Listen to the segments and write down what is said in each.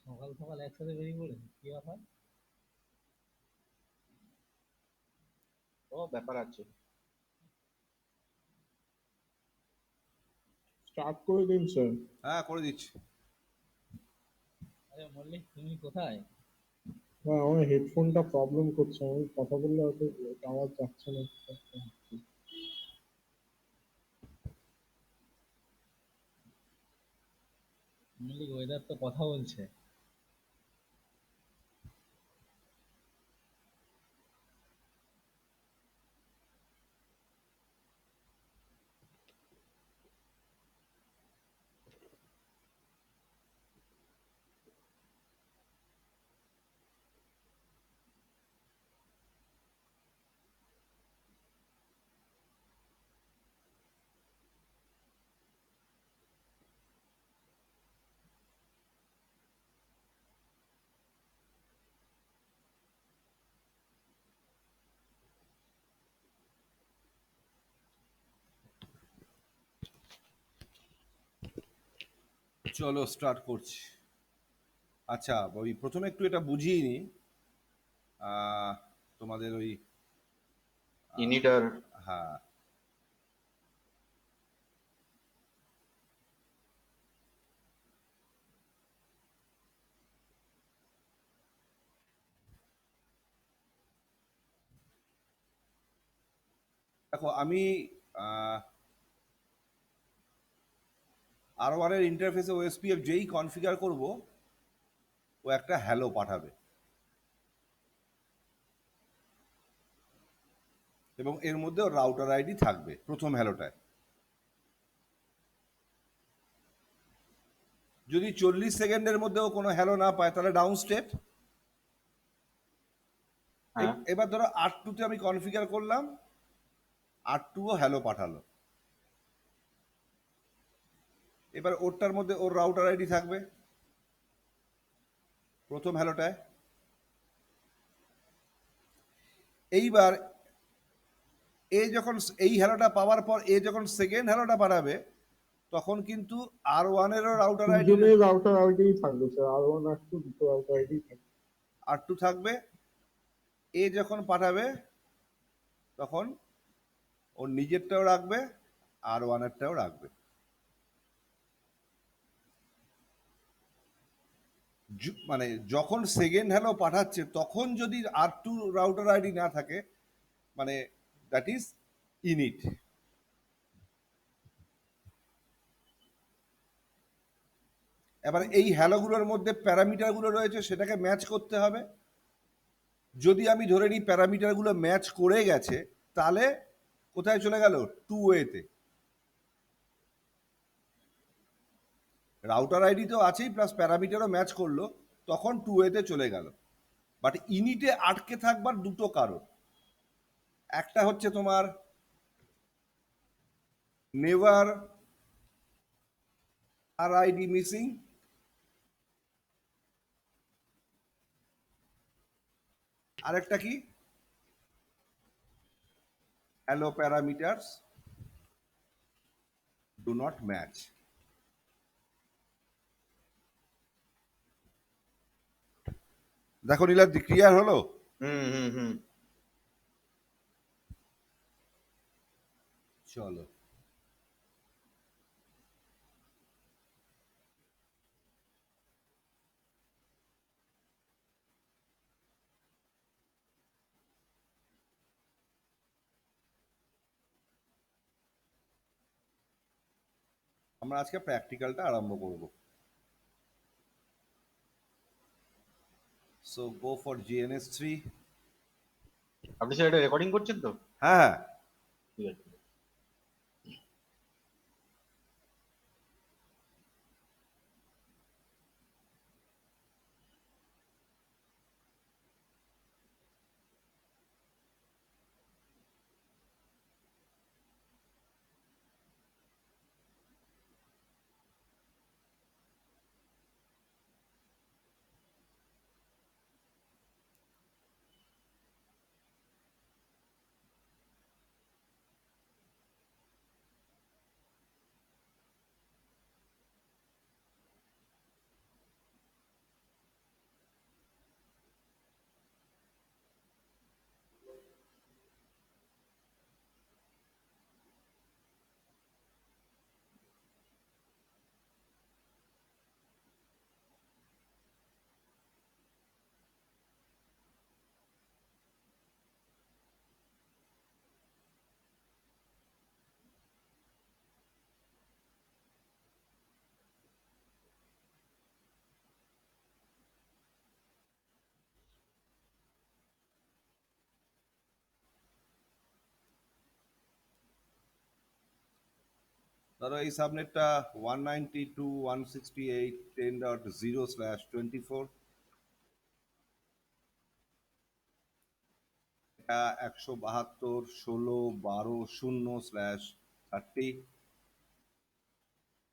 সকাল সকাল একসাথে বেরিয়ে পড়েছে, কি ব্যাপার? ও ব্যাপার আছে। স্টার্ট করে দিন স্যার। হ্যাঁ, করে দিচ্ছি। আরে মল্লিক, তুমি কোথায়? হ্যাঁ, আমার হেডফোনটা প্রবলেম করছে, আমি কথা বললে হয়তো আওয়াজ যাচ্ছে না। মল্লিক, ওয়েদার তো কথা বলছে। চলো স্টার্ট করছি। আচ্ছা, ওই প্রথমে একটু এটা বুঝিয়ে নিই। আহ, তোমাদের ওই ইনিটার। হ্যাঁ, দেখো আমি R1 এর ইন্টারফেসে ওএসপিএফ যেই কনফিগার করব, ও একটা হ্যালো পাঠাবে এবং এর মধ্যে ওর রাউটার আইডি থাকবে প্রথম হ্যালোটায়। যদি 40 সেকেন্ডের মধ্যে ও কোনো হ্যালো না পায় তাহলে ডাউন স্টেট। হ্যাঁ। এবার ধরো R2 তে আমি কনফিগার করলাম, R2 ও হ্যালো পাঠালো। এবার ওরটার মধ্যে ওর রাউটার আইডি থাকবে প্রথম হ্যালোটায়। এইবার এ যখন এই হ্যালোটা পাওয়ার পর এ যখন সেকেন্ড হ্যালোটা পাঠাবে, তখন কিন্তু R1 এরও রাউটার আইডি দুজনের রাউটার আইডি থাকবে স্যার, আর ওয়ান আর টু দুটো রাউটার আইডি থাকবে। R2 থাকবে। এ যখন পাঠাবে তখন ওর নিজেরটাও রাখবে, R1-এরটাও রাখবে। মানে যখন সেকেন্ড হ্যালো পাঠাচ্ছে তখন যদি R2 রাউটার আইডি না থাকে, মানে দ্যাট ইজ ইনিট। এবার এই হ্যালোগুলোর মধ্যে প্যারামিটারগুলো রয়েছে, সেটাকে ম্যাচ করতে হবে। যদি আমি ধরে নিই প্যারামিটারগুলো ম্যাচ করে গেছে, তাহলে কোথায় চলে গেল? 2 ওয়েতে। রাউটার আইডি তো আছেই, প্লাস প্যারামিটারও ম্যাচ করলো, তখন 2 ওয়েতে চলে গেল। বাট ইনিটে আটকে থাকবার দুটো কারণ। একটা হচ্ছে তোমার নেভার আর আইডি মিসিং, আরেকটা কি hello parameters do not match. দেখো নীলাদ্রি, ক্লিয়ার হলো? হুম হুম হুম। চলো আমরা আজকে প্র্যাকটিক্যালটা আরম্ভ করব। So go for GNS3। আপনি স্যার এটা রেকর্ডিং করছেন তো? হ্যাঁ হ্যাঁ। ঠিক আছে। ধরো এই সাবনেটটা 192.168.10.0/24, এটা 172.16.12.0/30,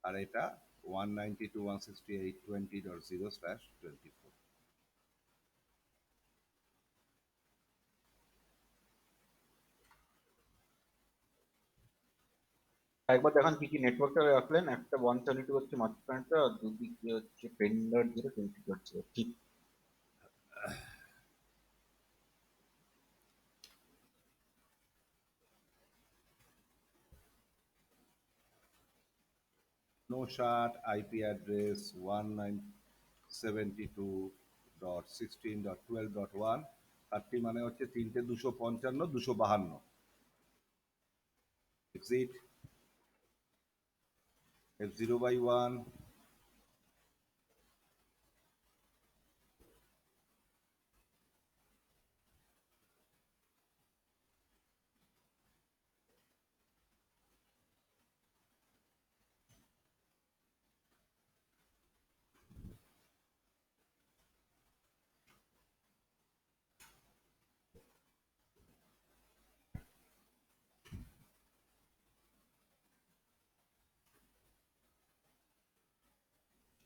আর এটা 192.168.20.0/24। একবার দেখান কি কি নেটওয়ার্কটা রাখলেন। একটা 172 হচ্ছে মাঝখানটা, আর দুদিকে হচ্ছে 10.0 20.0। ঠিক। NoSHAT IP address 1972.16.12.1, 30 মানে হচ্ছে 3.255.252। Exit F0/1,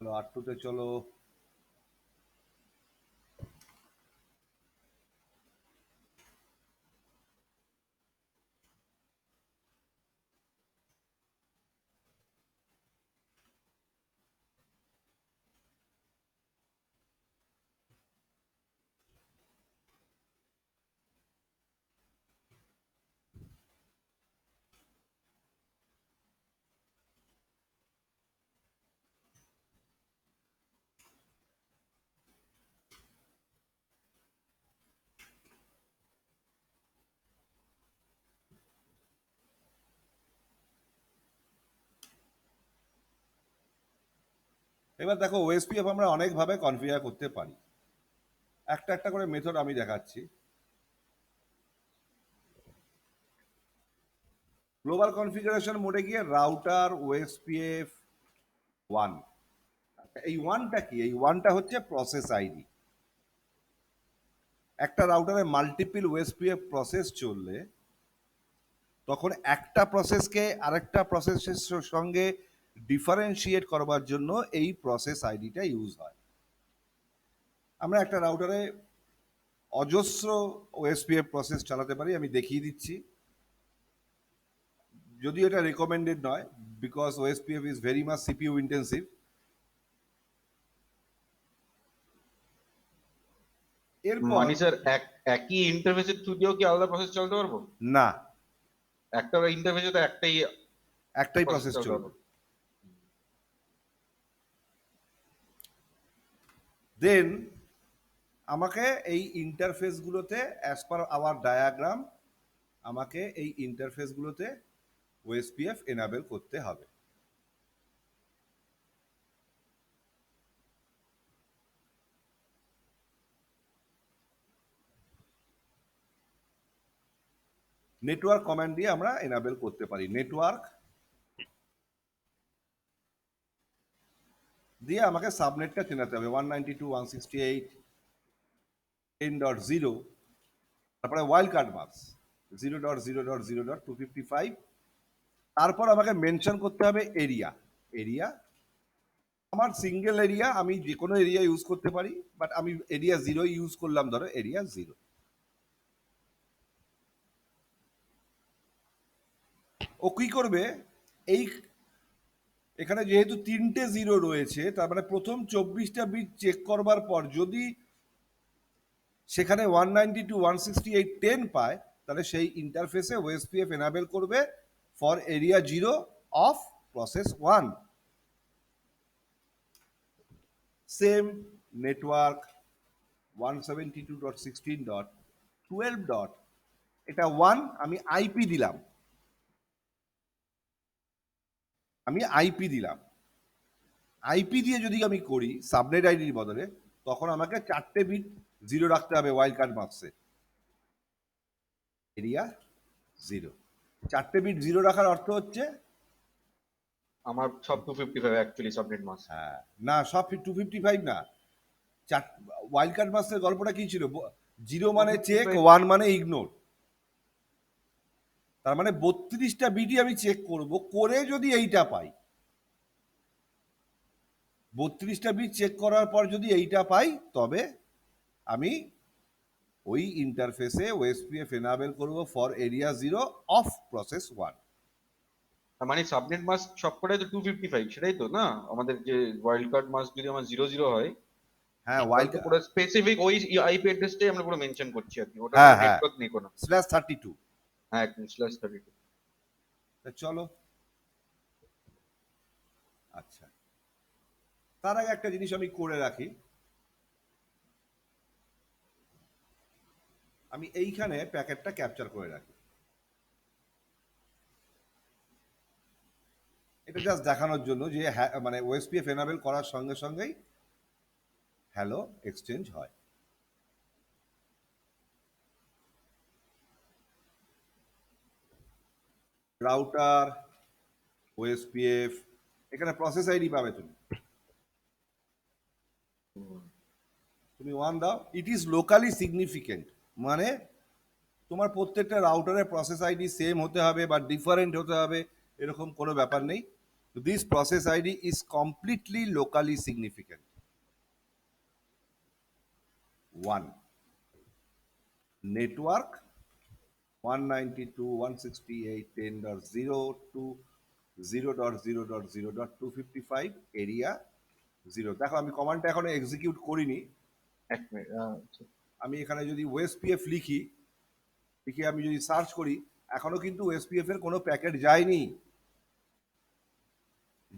চলো R2 তে চলো। এবার দেখো ওএসপিএফ আমরা অনেকভাবে কনফিগার করতে পারি, একটা একটা করে মেথড আমি দেখাচ্ছি। গ্লোবাল কনফিগারেশন মোডে গিয়ে রাউটার ওএসপিএফ 1, এই ওয়ানটা কি? এই ওয়ানটা হচ্ছে প্রসেস আইডি। একটা রাউটারে মাল্টিপল ওএসপিএফ প্রসেস চললে তখন একটা প্রসেসকে আরেকটা প্রসেসের সঙ্গে ডিফারেন্সিয়েট করবার জন্য এই প্রসেস আইডিটা ইউজ হয়। আমরা একটা রাউটারে অজস্র ওএসপিএফ প্রসেস চালাতে পারি, আমি দেখিয়ে দিচ্ছি। যদিও এটা রেকমেন্ডেড নয়, because OSPF is very much CPU intensive. এরপর মানে স্যার একই ইন্টারফেসের থ্রু দিয়েও কি আলাদা প্রসেস চালাতে পারবো? না, একটা ইন্টারফেসে তো একটাই প্রসেস চলবে। দেন আমাকে এই ইন্টারফেসগুলোতে অ্যাজ পার আওয়ার ডায়াগ্রাম আমাকে এই ইন্টারফেসগুলোতে ওএসপিএফ এনাবেল করতে হবে। নেটওয়ার্ক কমান্ড দিয়ে আমরা এনাবেল করতে পারি। নেটওয়ার্ক দিয়ে আমাকে সাবনেটটা চেনাতে হবে 192.168.10.0, তারপরে ওয়াইল্ড কার্ড মার্কস 0.0.0.255। তারপর আমাকে মেনশন করতে হবে এরিয়া। এরিয়া আমার সিঙ্গেল এরিয়া, আমি যে কোনো এরিয়া ইউজ করতে পারি, বাট আমি এরিয়া 0 ইউজ করলাম, ধরো এরিয়া 0। ও কি করবে, এই এখানে যেহেতু 3টে 0 রয়েছে, তার মানে প্রথম 24টা বিট চেক করবার পর যদি সেখানে 192.168.10 পায়, তাহলে সেই ইন্টারফেসে ওএসপিএফ এনাবেল করবে for area 0 of process 1। Same network 172.16.12. এটা 1, আমি আইপি দিলাম, আইপি দিয়ে যদি আমি করি সাবনেট আইডির বদলে, তখন আমাকে 4টে বিট 0 রাখতে হবে ওয়াইল্ড কার্ড মার্কসে। এরিয়া 0, 4টে বিট 0 রাখার অর্থ হচ্ছে আমার সব 255 অ্যাকচুয়ালি সাবনেট মাস। হ্যাঁ, না সব 255 না, চার ওয়াইল্ড কার্ড মাস্টার গল্পটা কি ছিল? 0 মানে চেক, 1 মানে ইগনোর। তার মানে 32টা বিটি আমি চেক করব, করে যদি এইটা পাই, 32টা বিট চেক করার পর যদি এইটা পাই, তবে আমি ওই ইন্টারফেসে ওএসপিএফ এনাবেল করব ফর এরিয়া 0 অফ প্রসেস 1। তার মানে সাবনেট মাস সবকটাই তো 255, সেটাই তো না? আমাদের যে ওয়াইল্ড কার্ড মাস যদি আমার 00 হয়, হ্যাঁ, তাহলে তো পুরো স্পেসিফিক ওই আইপি অ্যাড্রেসটাই আমরা পুরো মেনশন করছি আর কি, ওটা হ্যাঁ কোনো হ্যাঁ নেটওয়ার্ক নেই কোনো। /32। হ্যাঁ, একদম /32। চলো, আচ্ছা, তার আগে একটা জিনিস আমি করে রাখি। আমি এইখানে প্যাকেটটা ক্যাপচার করে রাখি, এটা জাস্ট দেখানোর জন্য যে মানে ওএসপিএফ এনাবেল করার সঙ্গে সঙ্গেই হ্যালো এক্সচেঞ্জ হয়। রাউটার, ওএসপিএফ, এখানে প্রসেস আইডি পাবে তুমি। তুমি 1 দাও, ইট ইজ লোকালি সিগনিফিকেন্ট, মানে তোমার প্রত্যেকটা রাউটারের প্রসেস আইডি সেম হতে হবে বা ডিফারেন্ট হতে হবে এরকম কোনো ব্যাপার নেই। This process ID is completely locally significant. 1 network 192.168.10.0 to 0.0.0.255 area 0। দেখো আমি কমান্ডটা এখনো এক্সিকিউট করিনি। এক মিনিট। আমি এখানে যদি ওএসপিএফ লিখি, লিখে আমি যদি সার্চ করি, এখনো কিন্তু ওএসপিএফ এর কোনো প্যাকেট যায়নি।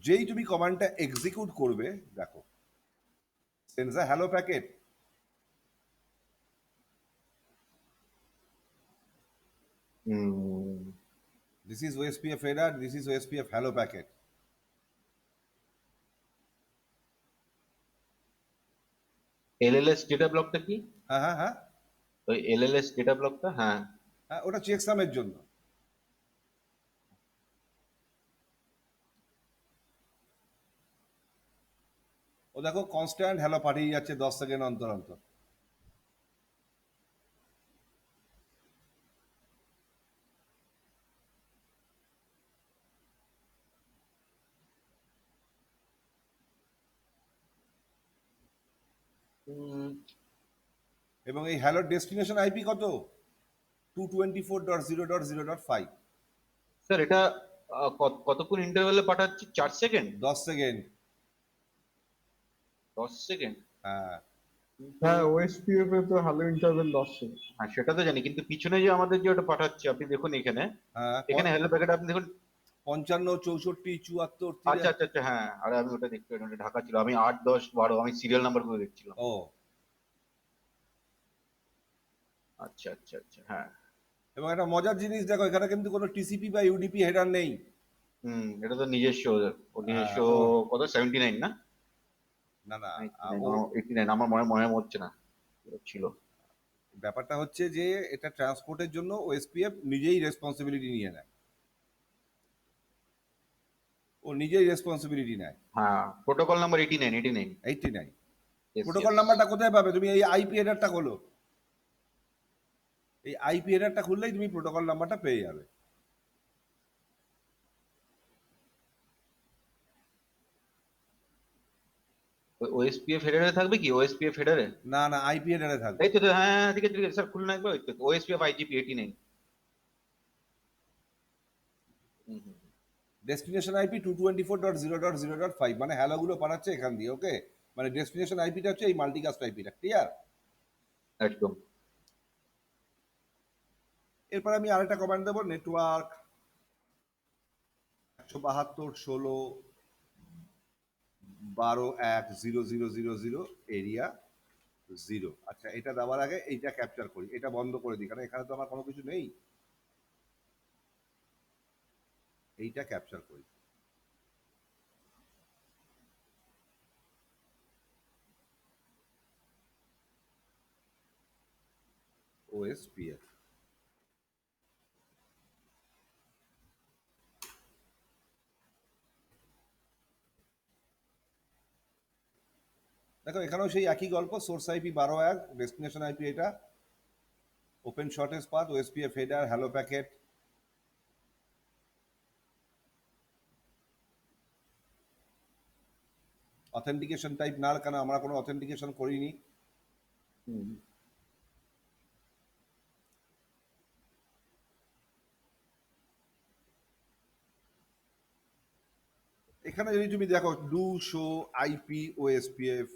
যেই তুমি কমান্ডটা এক্সিকিউট করবে, দেখো sends a hello packet. This is OSPF header, this is OSPF hello packet. LLS data ব্লকটা কি? হ্যাঁ হ্যাঁ হ্যাঁ ওই এলএলএস ডেটা ব্লকটা, হ্যাঁ। হ্যাঁ, ওটা চেকসামের জন্য। ও দেখো কনস্ট্যান্ট হ্যালো পাঠিয়ে যাচ্ছে 10 সেকেন্ড অন্তর অন্তর। এবং এই হ্যালো ডেস্টিনেশন আইপি কত? 224.0.0.5। স্যার এটা কতক্ষণ ইন্টারভ্যালে পাঠাচ্ছি? 4 সেকেন্ড? 10 সেকেন্ড। 10 সেকেন্ড? হ্যাঁ হ্যাঁ, ওএসপিএফ এ তো হ্যালো ইন্টারভেল 10 সেকেন্ড। হ্যাঁ, সেটা তো জানি, কিন্তু পিছনে যে আমাদের যে ওটা পাঠাচ্ছি, আপনি দেখুন এখানে, হ্যাঁ, এখানে হ্যালো প্যাকেট আপনি দেখুন। 55, 64, 74, আচ্ছা আচ্ছা আচ্ছা, হ্যাঁ, আরে আমি ওটা দেখতে পাইনি, ওটা ঢাকা ছিল। আমি 8, 10, 12 আমি সিরিয়াল নাম্বার গুলো দেখছিলাম। ও আচ্ছা আচ্ছা আচ্ছা, হ্যাঁ। এবং একটা মজার জিনিস দেখো, এখানে কিন্তু কোনো টিসিপি বা ইউডিপি হেডার নেই। এটা তো নিজস্ব ওদের। ও নিজস্ব। ও কত, 79 না? না না, 89, আমার মনে মনে হচ্ছে না ছিল। ব্যাপারটা হচ্ছে যে এটা ট্রান্সপোর্টের জন্য ওএসপিএফ নিজেই রেসপন্সিবিলিটি নিয়ে নেয়, ও নিজেই রেসপন্সিবিলিটি নেয়। হ্যাঁ, protocol number 89, 89। 89। Yes, protocol yes. নাম্বারটা কোথায় পাবে? তুমি এই আইপি হেডারটা খোলো, এই আইপি হেডারটা খুললেই তুমি প্রোটোকল নাম্বারটা পেয়ে যাবে। ওএসপিএফ হেডারে থাকবে কি? ওএসপিএফ হেডারে? না না, আইপি হেডারে থাকবে। এই তো হ্যাঁ, ঠিক আছে ঠিক আছে স্যার, খুলুন একবার। ওই তো ওএসপিএফ আইজিপি 89। ডেস্টিনেশন আইপি 224.0.0.5, মানে হ্যালো গুলো পাঠাচ্ছে এখান দিয়ে। ওকে, মানে ডেস্টিনেশন আইপিটা হচ্ছে এই মাল্টিকাস্ট আইপিটা। ক্লিয়ার? একদম। এরপর আমি আরেকটা কমান্ড দেবো, নেটওয়ার্ক 172.16.12.1.0.0.0.0 এরিয়া 0। আচ্ছা, এটা দেওয়ার আগে এইটা ক্যাপচার করি, এটা বন্ধ করে দিই, কারণ এখানে তো আমার কোনো কিছু নেই। এইটা ক্যাপচার করি। ওএসপিএফ দেখো এখানেও সেই একই গল্প, সোর্স আইপি 12.1, ডেস্টিনেশন আইপি এটা, open shortest path, OSPF header, hello packet. Authentication type null, কেন আমরা কোনো অথেন্টিকেশন করিনি। হুম। এখানে যদি তুমি দেখো do show IP OSPF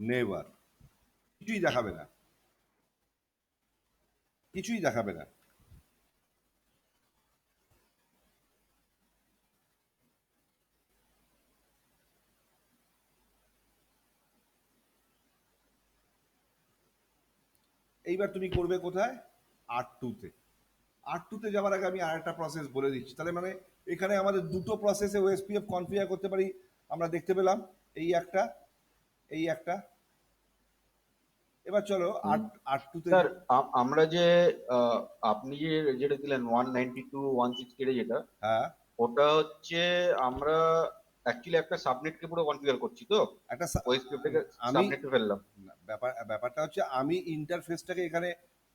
never, কিছুই দেখাবে না, কিছুই দেখাবে না। এইবার তুমি করবে কোথায়? R2-তে। R2-তে যাওয়ার আগে আমি আরেকটা প্রসেস বলে দিচ্ছি, তাহলে মানে এখানে আমাদের দুটো প্রসেসে ওএসপিএফ কনফিগার করতে পারি, আমরা দেখতে পেলাম এই একটা, এই একটা। এবার চলো R2-তে। স্যার আমরা যে আপনি যে যেটা দিলেন 192 160 যেটা, হ্যাঁ, ওটা হচ্ছে আমরা অ্যাকচুয়ালি একটা সাবনেটকে পুরো কনফিগার করছি তো, একটা ওএসপি থেকে আমি সাবনেটে ফেললাম। ব্যাপারটা হচ্ছে আমি ইন্টারফেসটাকে এখানে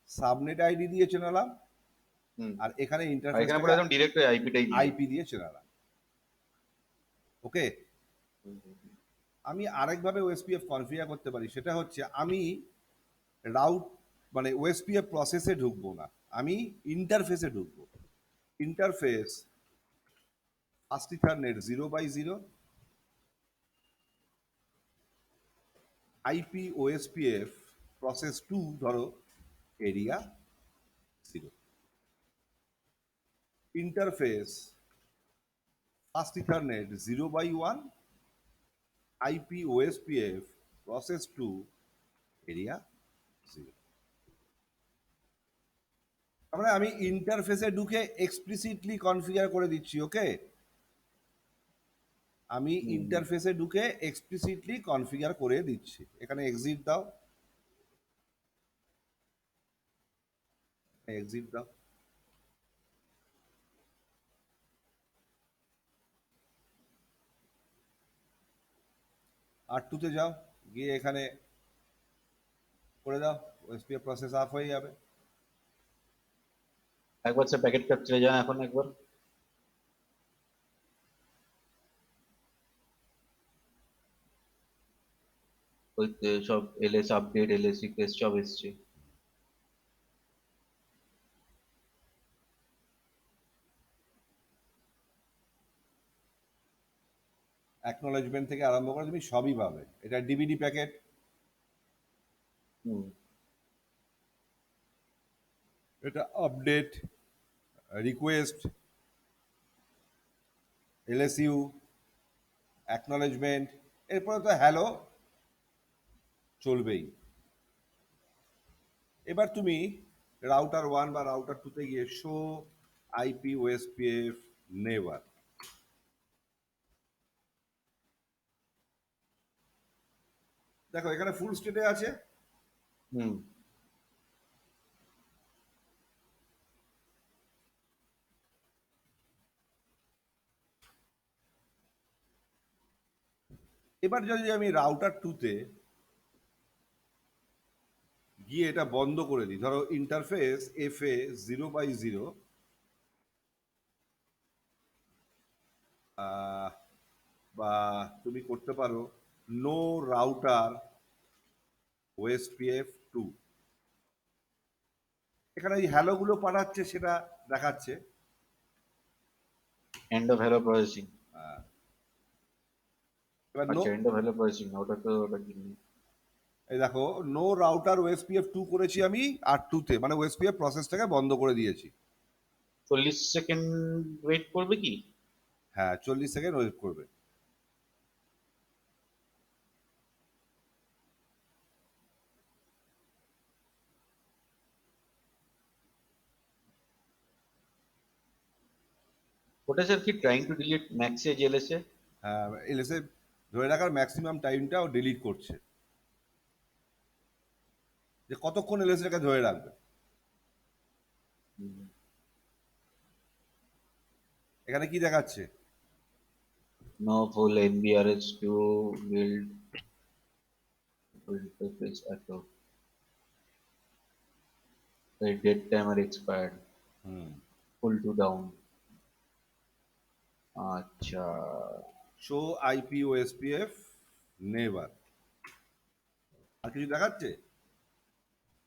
সাবনেট আইডি দিয়ে চেনালাম, হুম। আর এখানে আর এখানে পুরো ইন্টারফেসটাকে একদম ডিরেক্ট আইপিটাই দিই। আইপি দিয়ে চেনালাম। ওকে, আমি আরেকভাবে ওএসপিএফ কনফিগার করতে পারি, সেটা হচ্ছে আমি রাউট মানে ওএসপিএফ প্রসেসে ঢুকবো না, আমি ইন্টারফেসে ঢুকবো। Interface first ethernet 0/0, IP OSPF process 2 ধরো area 0, interface first ethernet 0/1, IP OSPF process 2 area 0। তারপরে আমি ইন্টারফেসে ঢুকে এক্সপ্লিসিটলি কনফিগার করে দিচ্ছি। ওকে, আমি ইন্টারফেসে ঢুকে এক্সপ্লিসিটলি কনফিগার করে দিচ্ছি। এখানে এক্সিট দাও, এক্সিট দাও। R2-তে যাও, গিয়ে এখানে করে দাও, ওএসপিএফ প্রসেস অফ হয়ে যাবে। একবার স্যার প্যাকেট ক্যাপচারে যান এখন একবার। ওই সব এলএস আপডেট, এলএস রিকোয়েস্ট সব এসছে। অ্যাকনোলেজমেন্ট থেকে আরম্ভ করে তুমি সবই পাবে। এটা ডিবিডি প্যাকেট, হুম। এটা আপডেট, রিকোয়েস্ট, এলএসইউ, অ্যাকনোলেজমেন্ট, এরপরে তো হ্যালো চলবেই। এবার তুমি রাউটার 1 বা রাউটার 2-তে গিয়ে শো আইপি ওএসপিএফ নেভার, দেখো এখানে ফুল স্টেটে আছে। হুম। এবার যদি আমি রাউটার 2-তে গিয়ে এটা বন্ধ করে দিই, ধরো ইন্টারফেস এফএ 0/0, বা তুমি করতে পারো নো রাউটার ওএসপিএফ 2, এখানে এই হ্যালো গুলো পাঠাচ্ছে সেটা দেখাচ্ছে। End of hello processing. এবার নো, আচ্ছা, এন্ড অফ হ্যালো প্রসেসিং ওটা তো ওটা কি? এই দেখো নো রাউটার ওএসপিএফ 2 করেছি আমি R2-তে, মানে ওএসপিএফ প্রসেসটাকে বন্ধ করে দিয়েছি। 40 সেকেন্ড ওয়েট করবে কি? হ্যাঁ, 40 সেকেন্ড ওয়েট করবে। ওটা স্যার কি ট্রাইং টু ডিলিট ম্যাক্সে জেলেসে? হ্যাঁ, এলএসএ ধরে রাখার ম্যাক্সিমাম টাইমটা ও ডিলিট করছে, যে কতক্ষণ এলএসএটাকে ধরে রাখবে। এখানে কি দেখাচ্ছে? No full NBRs to build interface এত এই dead timer expired full to down আচ্ছা শো আইপি ওএসপিএফ নেভার। আর কিছু দেখাচ্ছে?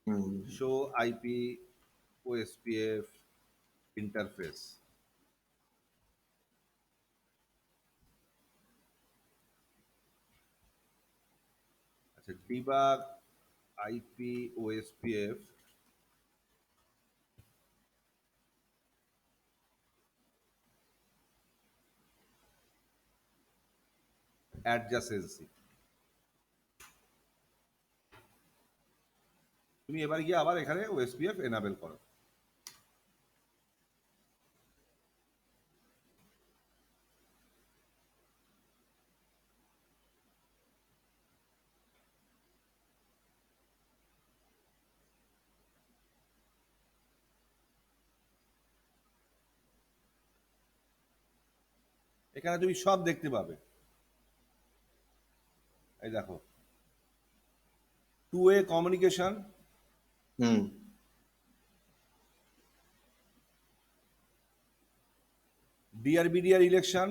হুম শো আইপি ওএসপিএফ ইন্টারফেস। আচ্ছা, ডিবাগ আইপি ওএসপিএফ অ্যাডজাসেন্সি। তুমি এবার গিয়ে আবার এখানে ওএসপিএফ এনাবেল করো। এখানে তুমি সব দেখতে পাবে। এই দেখো, টু ওয়ে কমিউনিকেশন, হুম ডিআরবিডিআর ইলেকশন,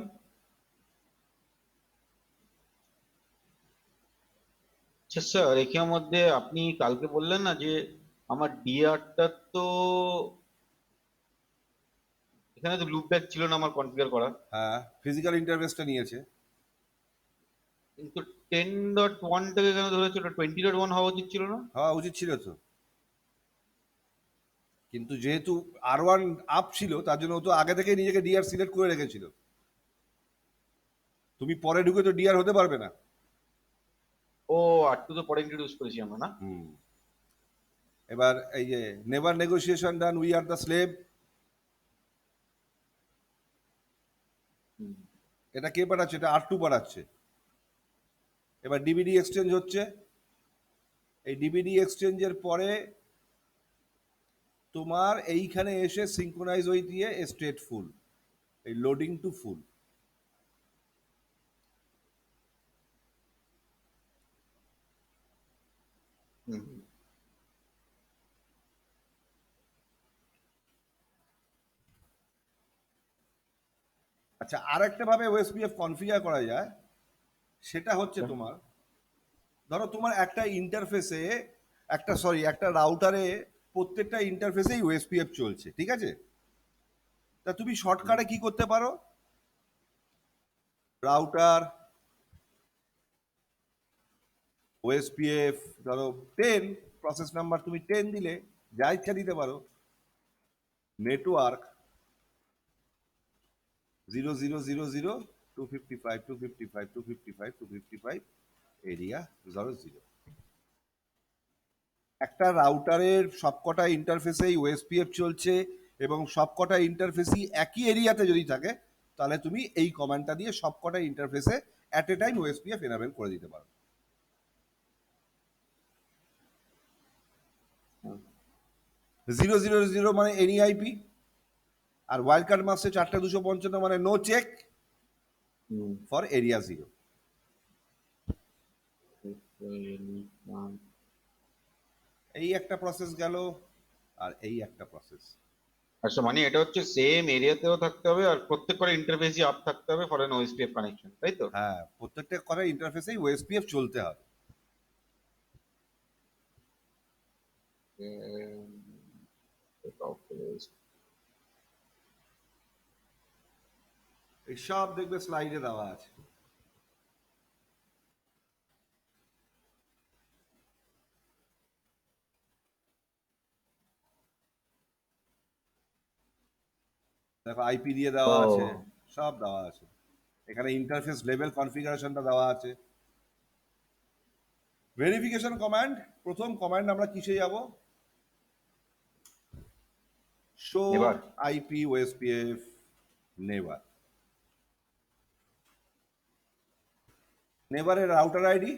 আচ্ছা স্যার এখানের মধ্যে আপনি কালকে বললেন না যে আমার ডিআরটা তো এখানে তো লুপ ব্যাক ছিল না আমার কনফিগার করা হ্যাঁ ফিজিক্যাল ইন্টারফেসটা নিয়েছে। কিন্তু 10.1 থেকে কেন ধরেছে ওটা 20.1 হওয়া উচিত ছিল না হওয়া উচিত ছিল তো, কিন্তু যেহেতু আর1 আপ ছিল তার জন্য ও তো আগে থেকেই নিজেকে ডিআর সিলেক্ট করে রেখেছিল। তুমি পরে ঢুকে তো ডিআর হতে পারবে না। ও আর2 তো পরে ইন্ট্রোডিউস করেছি আমরা না এবার এই যে neighbor negotiation done we are the slave, হুম, এটা কে পাঠাচ্ছে? এটা আর2 পাঠাচ্ছে। এবার ডিবিডি এক্সচেঞ্জ হচ্ছে। এই ডিবিডি এক্সচেঞ্জের পরে তোমার এইখানে এসে সিঙ্ক্রোনাইজ হয়ে দিয়ে স্টেট ফুল, এই লোডিং টু ফুল। হুম, আচ্ছা, আর একটা ভাবে ওএসপিএফ কনফিগার করা যায়, সেটা হচ্ছে তোমার ধরো তোমার একটা ইন্টারফেসে একটা রাউটারে প্রত্যেকটা ইন্টারফেসেই ওএসপিএফ চলছে, ঠিক আছে? তা তুমি শর্টকাটে কি করতে পারো? রাউটার ওএসপিএফ ধরো 10, প্রসেস নাম্বার তুমি 10 দিলে, যা ইচ্ছা দিতে পারো, নেটওয়ার্ক 0000255 এরিয়া 00। একটা রাউটারের সবকটা ইন্টারফেসেই ওএসপিএফ চলছে এবং সবকটা ইন্টারফেসই একই এরিয়াতে যদি থাকে, তাহলে তুমি এই কমান্ডটা দিয়ে সবকটা ইন্টারফেসে at a time OSPF enable করে দিতে পারো। 000 মানে এনি আইপি, আর ওয়াইল্ড কার্ড মাসে 4টা 255 মানে no check hmm, for area 0। এই একটা প্রসেস গেল, আর এই একটা প্রসেস। আচ্ছা মানে এটা হচ্ছে সেম এরিয়াতেও থাকতে হবে আর প্রত্যেক করে ইন্টারফেসই আপ থাকতে হবে ফর এন ওএসপিএফ কানেকশন তাই তো হ্যাঁ, প্রত্যেকটা করে ইন্টারফেসেই ওএসপিএফ চলতে হবে। এই সব দেখবে স্লাইডে দেওয়া আছে। দেখো আইপি দিয়ে দেওয়া ও। আছে, সব দেওয়া আছে। এখানে ইন্টারফেস লেভেল কনফিগারেশনটা দেওয়া আছে। ভেরিফিকেশন কমান্ড, প্রথম কমান্ড আমরা কিসে যাব? Show neighbor. IP OSPF neighbor. নেভারের রাউটার আইডি,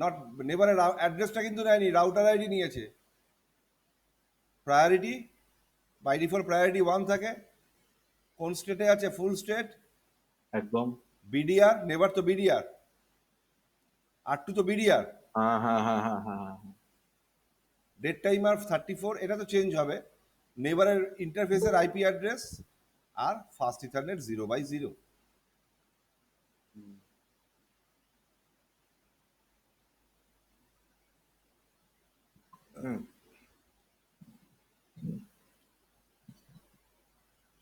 নট নেভারের অ্যাড্রেসটা কিন্তু নেয়নি, রাউটার আইডি নিয়েছে। প্রায়োরিটি বাই ডিফল্ট প্রায়োরিটি 1 থাকে। কোন স্টেটে আছে? Full state. একদম বিডিআর, নেভার তো বিডিআর। R2 তো বিডিআর, হ্যাঁ হ্যাঁ হ্যাঁ হ্যাঁ হ্যাঁ হ্যাঁ। ডেট টাইমার 34, এটা তো চেঞ্জ হবে। নেবারের ইন্টারফেসের আইপি অ্যাড্রেস আর ফাস্ট ইথারনেট 0/0। হুম।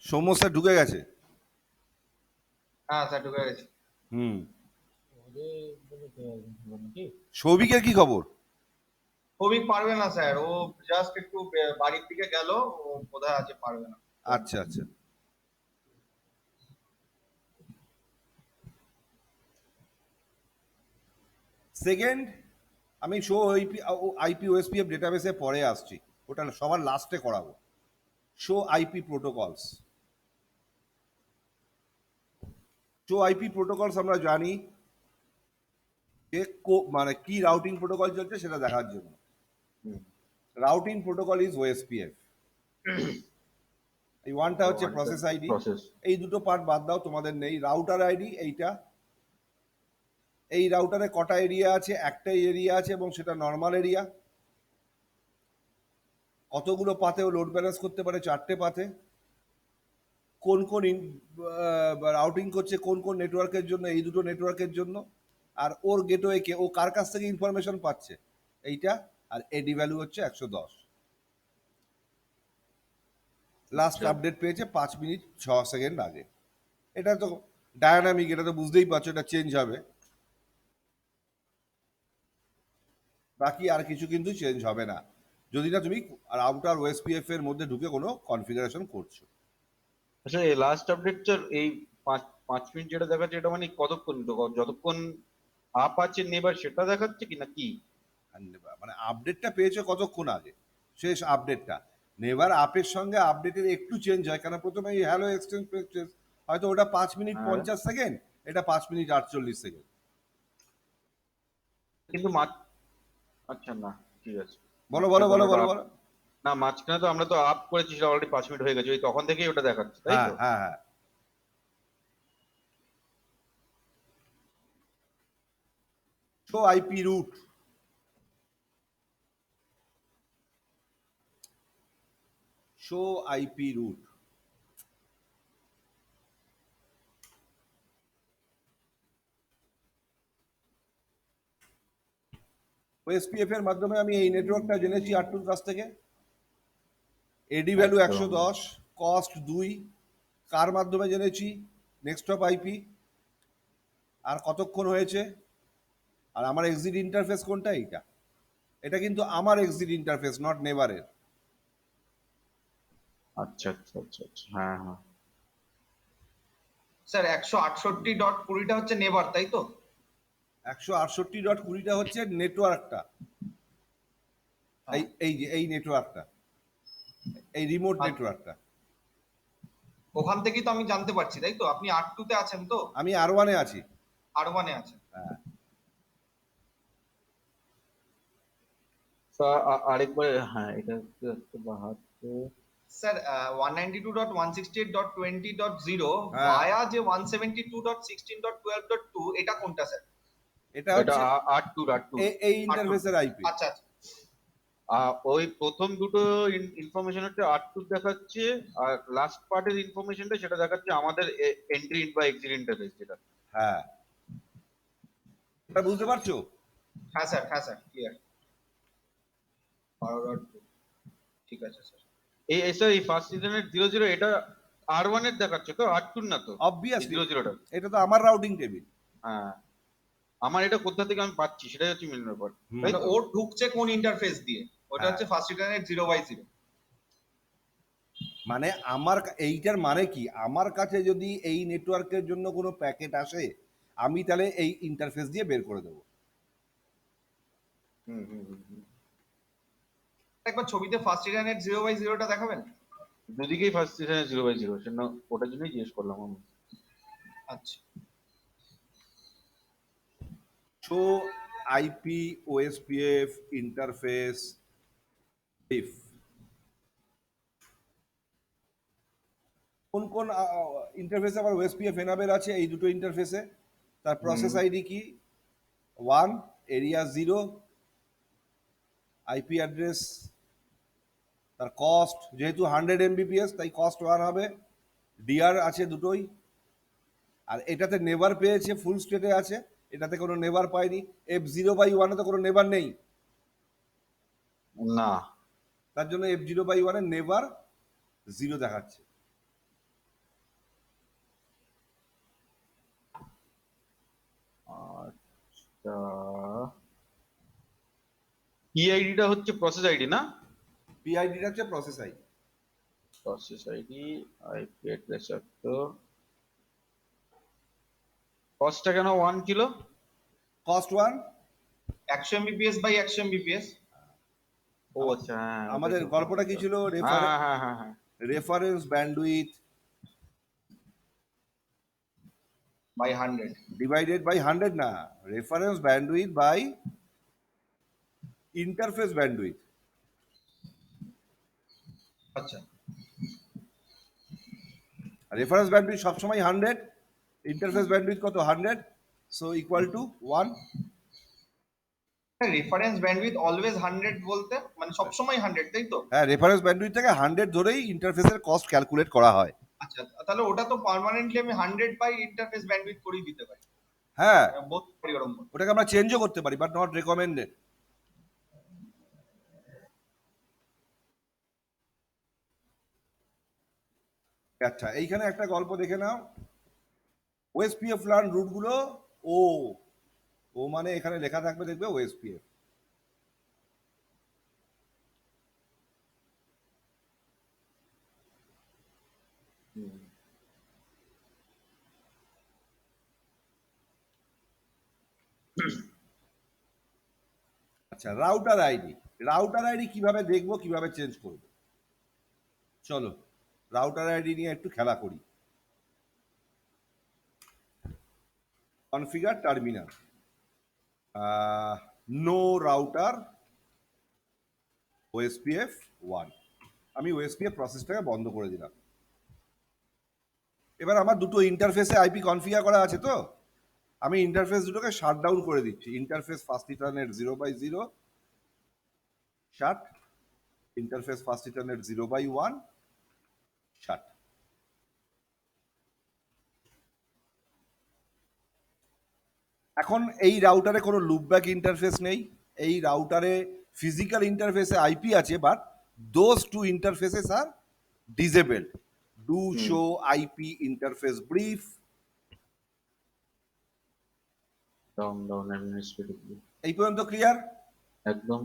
সমস্যা ঢুকে গেছে। হ্যাঁ স্যার ঢুকে গেছে। হুম। ওদের বলে তো হবে নাকি? সৌভিকের কি খবর? সৌভিক পারবে না স্যার, ও জাস্ট একটু বাড়ির দিকে গেল, ও কোথায় আছে পারবে না। আচ্ছা আচ্ছা। সেকেন্ড, আমি শো আইপি ওএসপিএফ ডেটাবেসে পরে আসছি, ওটা সবার লাস্টে করাবো। Show IP protocols. Show IP protocols আমরা জানি যে মানে কি রাউটিং প্রোটোকল চলছে সেটা দেখার জন্য। Routing protocol is OSPF. এই ওয়ানটা হচ্ছে প্রসেস আইডি, প্রসেস। এই দুটো পার্ট বাদ দাও, তোমাদের নেই। রাউটার আইডি এইটা, এই রাউটারে কটা এরিয়া আছে? একটাই এরিয়া আছে এবং সেটা নর্মাল এরিয়া। কতগুলো পাথেও লোড ব্যালেন্স করতে পারে? 4টে পাথে। কোন কোন রাউটিং করছে কোন কোন নেটওয়ার্কের জন্য? এই দুটো নেটওয়ার্কের জন্য। আর ওর গেটওয়েকে ও কার কাছ থেকে ইনফরমেশন পাচ্ছে? এইটা। আর এডি ভ্যালু হচ্ছে 110। লাস্ট আপডেট পেয়েছে 5 মিনিট 6 সেকেন্ড আগে। এটা তো ডায়নামিক, এটা তো বুঝতেই পারছো, এটা চেঞ্জ হবে। বাকি আর কিছু কিন্তু চেঞ্জ হবে না, যদি না তুমি রাউটার ওএসপিএফ এর মধ্যে ঢুকে কোনো কনফিগারেশন করছো। আচ্ছা, এই লাস্ট আপডেটটার এই 5 মিনিট যেটা দেখাচ্ছে, এটা মানে কতক্ষণ? যতক্ষণ আপ আছে নেবার সেটা দেখাচ্ছে কি না কি? মানে আপডেটটা পেয়েছে কতক্ষণ আগে, শেষ আপডেটটা। নেভার আপের সঙ্গে আপডেটের একটু চেঞ্জ হয়, কারণ প্রথমে এই হ্যালো এক্সচেঞ্জ পেয়েছে, হয়তো ওটা 5 মিনিট হ্যাঁ। 50 সেকেন্ড, এটা 5 মিনিট 48 সেকেন্ড। কিন্তু আচ্ছা না, ঠিক আছে। বলো বলো বলো বলো বলো। না, মাঝখানে তো আমরা তো আপ করেছি, সেটা অলরেডি 5 মিনিট হয়ে গেছে, ওই তখন থেকেই ওটা দেখাচ্ছে, তাই হ্যাঁ তো? হ্যাঁ হ্যাঁ। Show IP route. Show IP route. OSPF এর মাধ্যমে আমি এই নেটওয়ার্কটা জেনেছি আরটুর কাছ থেকে। এডি ভ্যালু একদম। 110, কস্ট 2। কার মাধ্যমে জেনেছি? নেক্সটপ আইপি। আর কতক্ষণ হয়েছে? আর আমার এক্সিট ইন্টারফেস কোনটা? এইটা। এটা কিন্তু আমার এক্সিট ইন্টারফেস, নট নেভারের। আচ্ছা আচ্ছা আচ্ছা আচ্ছা, হ্যাঁ হ্যাঁ। স্যার 168.20 হচ্ছে নেবার, তাই তো? 168.20 হচ্ছে নেটওয়ার্কটা, এই এই যে এই নেটওয়ার্কটা, এই রিমোট নেটওয়ার্কটা। ওখান থেকেই তো আমি জানতে পারছি, তাই তো? আপনি R2 তে আছেন তো? আমি R1 এ আছি। R1 এ আছেন। হ্যাঁ। আরেকবার, হ্যাঁ, এটা হচ্ছে 72। স্যার 192.168.20.0 হ্যাঁ। ভায়া যে 172.16.12.2, এটা কোনটা স্যার? এটা এটা হচ্ছে R2 এই ইন্টারফেসের আইপি। আচ্ছা আচ্ছা। ওই প্রথম দুটো ইনফরমেশন হচ্ছে R2 দেখাচ্ছে, আর লাস্ট পার্টের ইনফরমেশনটা সেটা দেখাচ্ছে আমাদের এন্ট্রি বা এক্সিট ইন্টারফেস যেটা। হ্যাঁ, এটা বুঝতে পারছো? হ্যাঁ স্যার ক্লিয়ার। 12.2, ঠিক আছে স্যার। স্যার, এই ফার্স্ট সিজনের 00 এটা R1 এর দেখাচ্ছে তো, R2 না তো? অবভিয়াসলি 00টা। এটা তো আমার রাউটিং টেবিল। হ্যাঁ, আমার এটা কোথা থেকে আমি পাচ্ছি সেটাই হচ্ছে মেন ব্যাপার, তাই মানে তো? ও ঢুকছে কোন ইন্টারফেস দিয়ে, ওটা হ্যাঁ। হচ্ছে ফার্স্ট ইন্টারনেট 0/0। মানে আমার এইটার মানে কি, আমার কাছে যদি এই নেটওয়ার্কের জন্য কোনো প্যাকেট আসে, আমি তাহলে এই ইন্টারফেস দিয়ে বের করে দেবো। হুম হুম হুম হুম। একবার ছবিতে ফার্স্ট ইন্টারনেট 0/0টা দেখাবেন? দুদিকেই ফার্স্ট সিজনে 0/0, সেজন্য ওটার জন্যই জিজ্ঞেস করলাম আমি। আচ্ছা। Show IP OSPF interface if. কোন কোন ইন্টারফেসে আবার ওএসপিএফ এনাবেল আছে? এই দুটো ইন্টারফেসে। তার প্রসেস আইডি কি? 1 এরিয়া 0, আইপি অ্যাড্রেস, তার কস্ট যেহেতু 100 এমবিপিএস তাই কস্ট 1 হবে, ডিআর আছে দুটোই, আর এটাতে নেভার পেয়েছে, ফুল স্টেটে আছে, এটাতে কোনো নেভার পায়নি। F0/1 তো কোনো নেভার নেই, না, তার জন্য F0/1 এর নেভার 0 দেখাচ্ছে। আচ্ছা, ইআইডিটা হচ্ছে প্রসেস আইডি না? পিআইডিটা হচ্ছে process ID. Process ID, IP address তো কস্টটা কেন 1 kilo? Cost 1, 100 Mbps by 100 Mbps ও আচ্ছা, হ্যাঁ, আমাদের গল্পটা কি ছিল? হ্যাঁ হ্যাঁ হ্যাঁ হ্যাঁ, reference bandwidth by 100। Divided by 100 না, reference bandwidth by interface bandwidth. আচ্ছা, রেফারেন্স ব্যান্ডউইথ সবসময় 100, ইন্টারফেস ব্যান্ডউইথ কত? 100, so equal to 1। Reference bandwidth always 100 বলতে মানে সবসময় 100, তাই তো? হ্যাঁ, রেফারেন্স ব্যান্ডউইথ থেকে 100 ধরেই ইন্টারফেসের কস্ট ক্যালকুলেট করা হয়। আচ্ছা, তাহলে ওটা তো পার্মানেন্টলি আমি 100 বাই ইন্টারফেস ব্যান্ডউইথ করেই দিতে পারি, হ্যাঁ, বলতে পারি ওরকম করে। ওটাকে আমরা চেঞ্জও করতে পারি, বাট নট রেকমেন্ডেড। আচ্ছা, এইখানে একটা গল্প দেখে নাও। ওএসপিএফ লার্ন রুটগুলো ও ও মানে এখানে লেখা থাকবে, দেখবে ওএসপিএফ। আচ্ছা, রাউটার আইডি। রাউটার আইডি কিভাবে দেখবো, কিভাবে চেঞ্জ করবো? চলো রাউটার আইডি নিয়ে একটু খেলা করি। Configure terminal, no router OSPF 1। আমি ওএসপিএফ প্রসেসটাকে বন্ধ করে দিলাম। এবার আমার দুটো ইন্টারফেসে আইপি কনফিগার করা আছে, তো আমি ইন্টারফেস দুটোকে শাট ডাউন করে দিচ্ছি। Interface first ethernet 0/0 shut, interface first ethernet 0/1 shut. এখন এই রাউটারে কোনো লুপব্যাক ইন্টারফেস নেই। এই রাউটারে ফিজিক্যাল ইন্টারফেসে আইপি আছে, but those two interfaces are disabled. Do show IP interface brief. Down down administrative, এই পর্যন্ত ক্লিয়ার? একদম।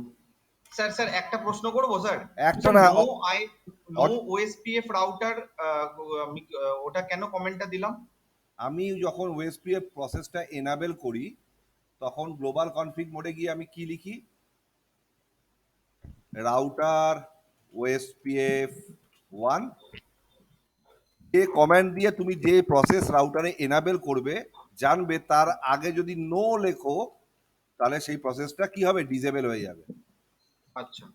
স্যার একটা প্রশ্ন করবো স্যার? একটা না, নো ওএসপিএফ রাউটার, ওটা কেন কমেন্টটা দিলাম? আমি যখন ওএসপিএফ প্রসেসটা এনাবেল করি তখন গ্লোবাল কনফিগ মোডে গিয়ে আমি কি লিখি? Router OSPF 1। যে কমান্ড দিয়ে তুমি যে প্রসেস রাউটারে এনাবেল করবে জানবে, তার আগে যদি নো লেখো তাহলে সেই প্রসেসটা কি হবে? ডিসেবল হয়ে যাবে। আচ্ছা,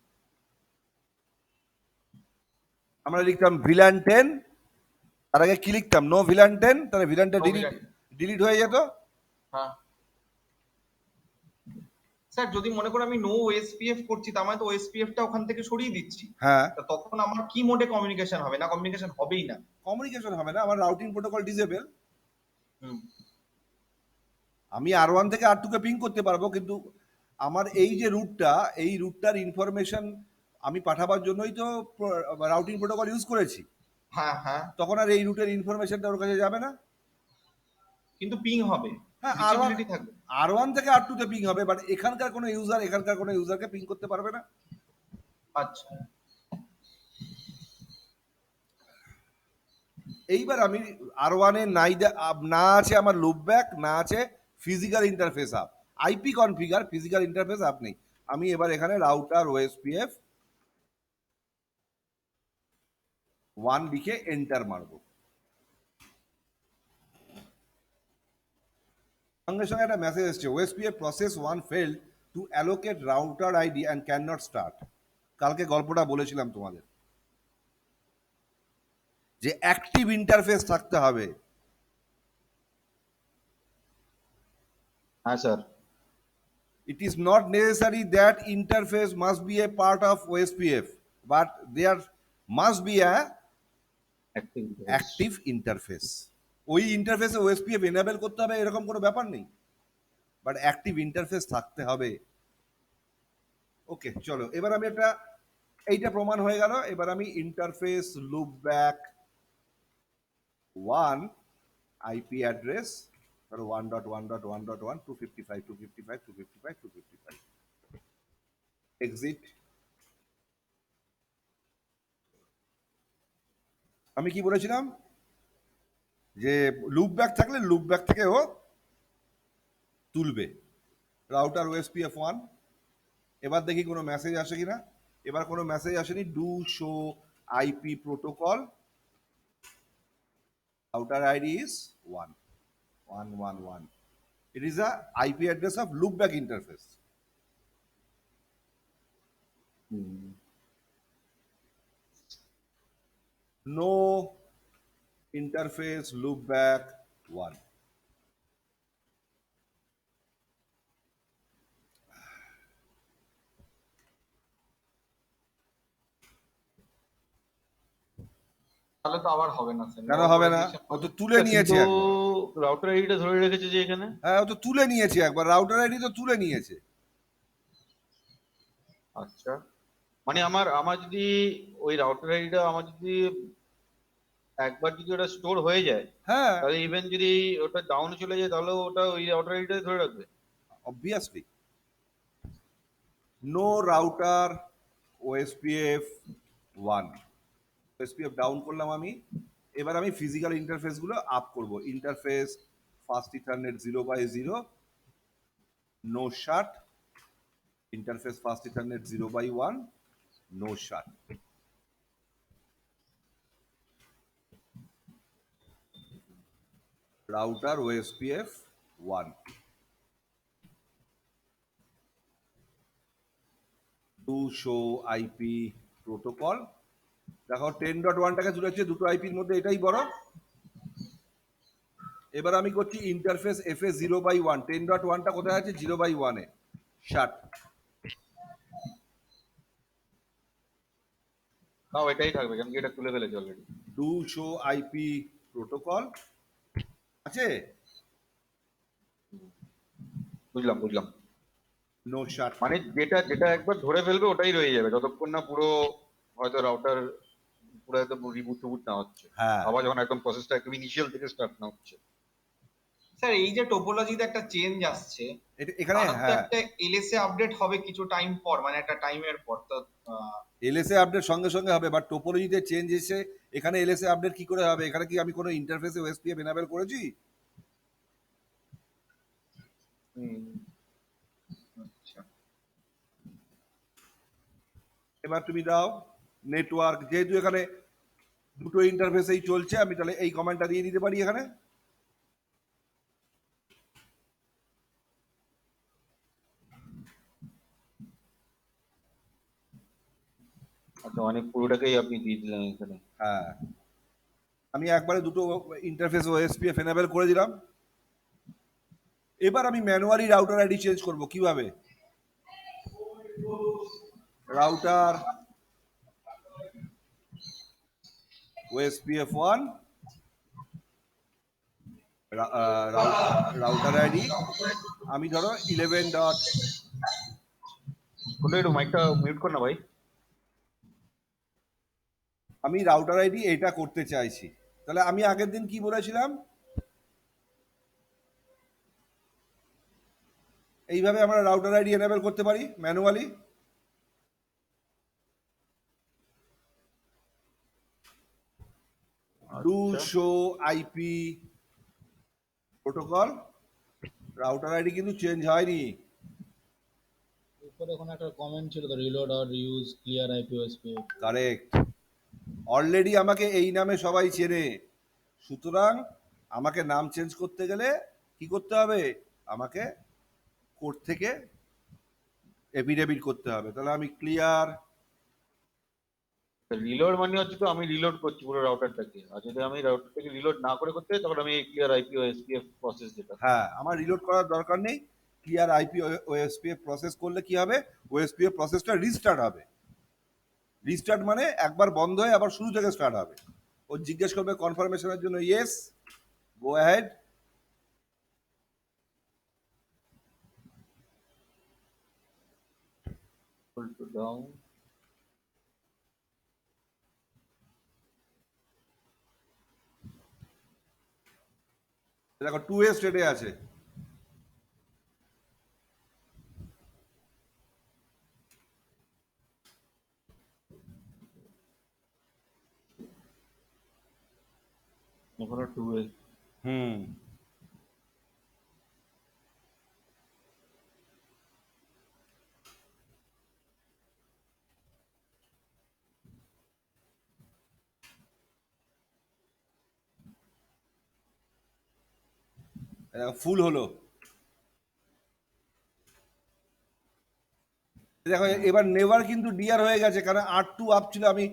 আমরা লিখতাম ভিলান 10, তার আগে কি লিখতাম? নো ভিলান 10, তাহলে ভিলানটা ডিলিট হয়ে যেত। হ্যাঁ স্যার, যদি মনে করো আমি নো ওএসপিএফ করছি, তার মানে তো ওএসপিএফটা ওখান থেকে সরিয়ে দিচ্ছি, হ্যাঁ, তা তখন আমার কি মোডে কমিউনিকেশন হবে? না, কমিউনিকেশন হবেই না। কমিউনিকেশন হবে না, আমার রাউটিং প্রোটোকল ডিসেবল। হুম, আমি R1 থেকে R2 কে পিং করতে পারবো, কিন্তু আমার এই যে রুটটা, এই রুটটার ইনফরমেশন আমি পাঠাবার জন্যই তো রাউটিং প্রোটোকল ইউজ করেছি। হ্যাঁ হ্যাঁ, তখন আর এই রুটের ইনফরমেশনটা ওর কাছে যাবে না। কিন্তু পিং হবে, হ্যাঁ, রিচেবিলিটি থাকবে। R1 থেকে R2 তে পিং হবে, বাট এখানকার কোনো ইউজারকে পিং করতে পারবে না। আচ্ছা, এইবার আমি R1 এ না আছে আমার লুপব্যাক, না আছে physical interface up. IP configure, physical interface up নেই। আমি এবার এখানে রাউটার ওএসপিএফ 1 লিখে এন্টার মারবো। সঙ্গে সঙ্গে একটা মেসেজ এসছে, OSPF process 1 failed to allocate router ID and can not start. কালকে গল্পটা বলেছিলাম তোমাদের যে অ্যাক্টিভ ইন্টারফেস থাকতে হবে। হ্যাঁ sir, It is not necessary that interface must be a part of OSPF, but there must be a active interface. ওই ইন্টারফেসে OSPF এনেবল করতে হবে এরকম কোনো ব্যাপার নেই, বাট অ্যাক্টিভ ইন্টারফেস থাকতে হবে। ওকে চলো, এবার আমি এইটা প্রমাণ হয়ে গেল। এবার আমি ইন্টারফেস লুপব্যাক 1 আইপি অ্যাড্রেস ধরো 1.1.1.1 255 255 255 255 এক্সিট। আমি কি বলেছিলাম যে লুপব্যাক থাকলে লুপব্যাক থেকে ও তুলবে রাউটার OSPF 1। এবার দেখি কোনো মেসেজ আসে কিনা। এবার কোনো মেসেজ আসেনি। Do show IP protocol, router ID is 1.1.1.1. It is a IP address of loopback interface. No interface loopback 1. তাহলে তো আবার হবে না স্যার। কেন হবে না? ও তো তুলে নিয়েছে একবার। রাউটার আইডিটা ধরে রেখেছে যে এখানে। হ্যাঁ, ও তো তুলে নিয়েছে একবার, রাউটার আইডি তো তুলে নিয়েছে। আচ্ছা, মানে আমার যদি ওই রাউটার আইডিটা আমার যদি একবার যদি ওটা স্টোর হয়ে যায়, হ্যাঁ, তাহলে ইভেন যদি ওটা ডাউন চলে যায় তাহলে ওটা ওই রাউটার আইডিটা ধরে রাখবে। obviously. No router OSPF 1. OSPF down করলাম আমি। এবার আমি ফিজিক্যাল ইন্টারফেস গুলো আপ করব। Interface fast ethernet 0/0 no shut. Interface fast ethernet 0/1 no shut. Router OSPF 1 to show IP protocol. দেখো 10.1টাকে তুলেছে, দুটো আইপির মধ্যে এটাই বড়। এবার আমি করছি ইন্টারফেস FS 0/1। 10.1টা কোথায় আছে? 0/1 এ শাট। তাও এটাই থাকবে কারণ কি এটা তুলে ফেলেছে already. Do show IP protocol আছে, বুঝলাম বুঝলাম। নো শাট। মানে যেটা যেটা একবার ধরে ফেলবে ওটাই রয়ে যাবে যতক্ষণ না পুরো হয়তো রাউটার পুরো একদম রিবুট টুবুট না হচ্ছে। হ্যাঁ, আবার যখন একদম প্রসেসটা একদম ইনিশিয়াল থেকে স্টার্ট না হচ্ছে। স্যার এই যে টোপোলজিতে একটা চেঞ্জ আসছে, এখানে তার তো হ্যাঁ একটা এলএসএ আপডেট হবে কিছু টাইম পর, মানে একটা টাইমের পর। তো LSA আপডেট সঙ্গে সঙ্গে হবে, বাট টোপোলজিতে চেঞ্জ এসে এখানে LSA আপডেট কি করে হবে? এখানে কি আমি কোনো ইন্টারফেসে OSPF এনাবেল করেছি? আচ্ছা, এবার তুমি দাও নেটওয়ার্ক, যেহেতু এখানে দুটো ইন্টারফেসেই চলছে, আমি তাহলে এই কমান্ডটা দিয়ে দিতে পারি এখানে। আচ্ছা, অনেক পুরোটাকেই আপনি দিয়ে দিলেন এখানে। হ্যাঁ, আমি একবারে দুটো ইন্টারফেস OSPF এনাবেল করে দিলাম। এবার আমি ম্যানুয়ালি রাউটার আইডি চেঞ্জ করব। কিভাবে? রাউটার OSPF 1 রাউটার আইডি আমি ধরো 11. বলে একটু মাইকটা মিউট কর না ভাই। আমি রাউটার আইডি এটা করতে চাইছি। তাহলে আমি আগের দিন কি বলেছিলাম? এইভাবে আমরা রাউটার আইডি এনেবল করতে পারি manually. Do show IP protocol, router ID কিন্তু চেঞ্জ হয়নি। উপরে কোনো একটা কমেন্ট ছিল তো, reload or use clear IP OSPF. Correct. Already আমাকে এই নামে সবাই চেনে, সুতরাং আমাকে নাম চেঞ্জ করতে গেলে কি করতে হবে? আমাকে কোর্ট থেকে এফিডেভিট করতে হবে। তাহলে আমি ক্লিয়ার রিলোড মানে হচ্ছে তো আমি রিলোড করছি পুরো রাউটারটাকে, আর যদি আমি রাউটারটাকে রিলোড না করে করতে হয় তখন আমি ক্লিয়ার আইপি ও এসপিএফ প্রসেস যেটা। হ্যাঁ, আমার রিলোড করার দরকার নেই। ক্লিয়ার আইপি ওএসপিএফ প্রসেস করলে কি হবে, ওএসপিএফ প্রসেসটা রিস্টার্ট হবে। রিস্টার্ট মানে একবার বন্ধ হয়ে আবার শুরু থেকে স্টার্ট হবে। ও জিজ্ঞেস করবে কনফার্মেশনের জন্য, yes, go ahead. Pull to down. দেখো 2A স্টেটে আছে। এখনো 2A। হুম, ফুল হলো। দেখো এবার নেভার কিন্তু ডিআর হয়ে গেছে, কারণ R2 আপ ছিল, আমি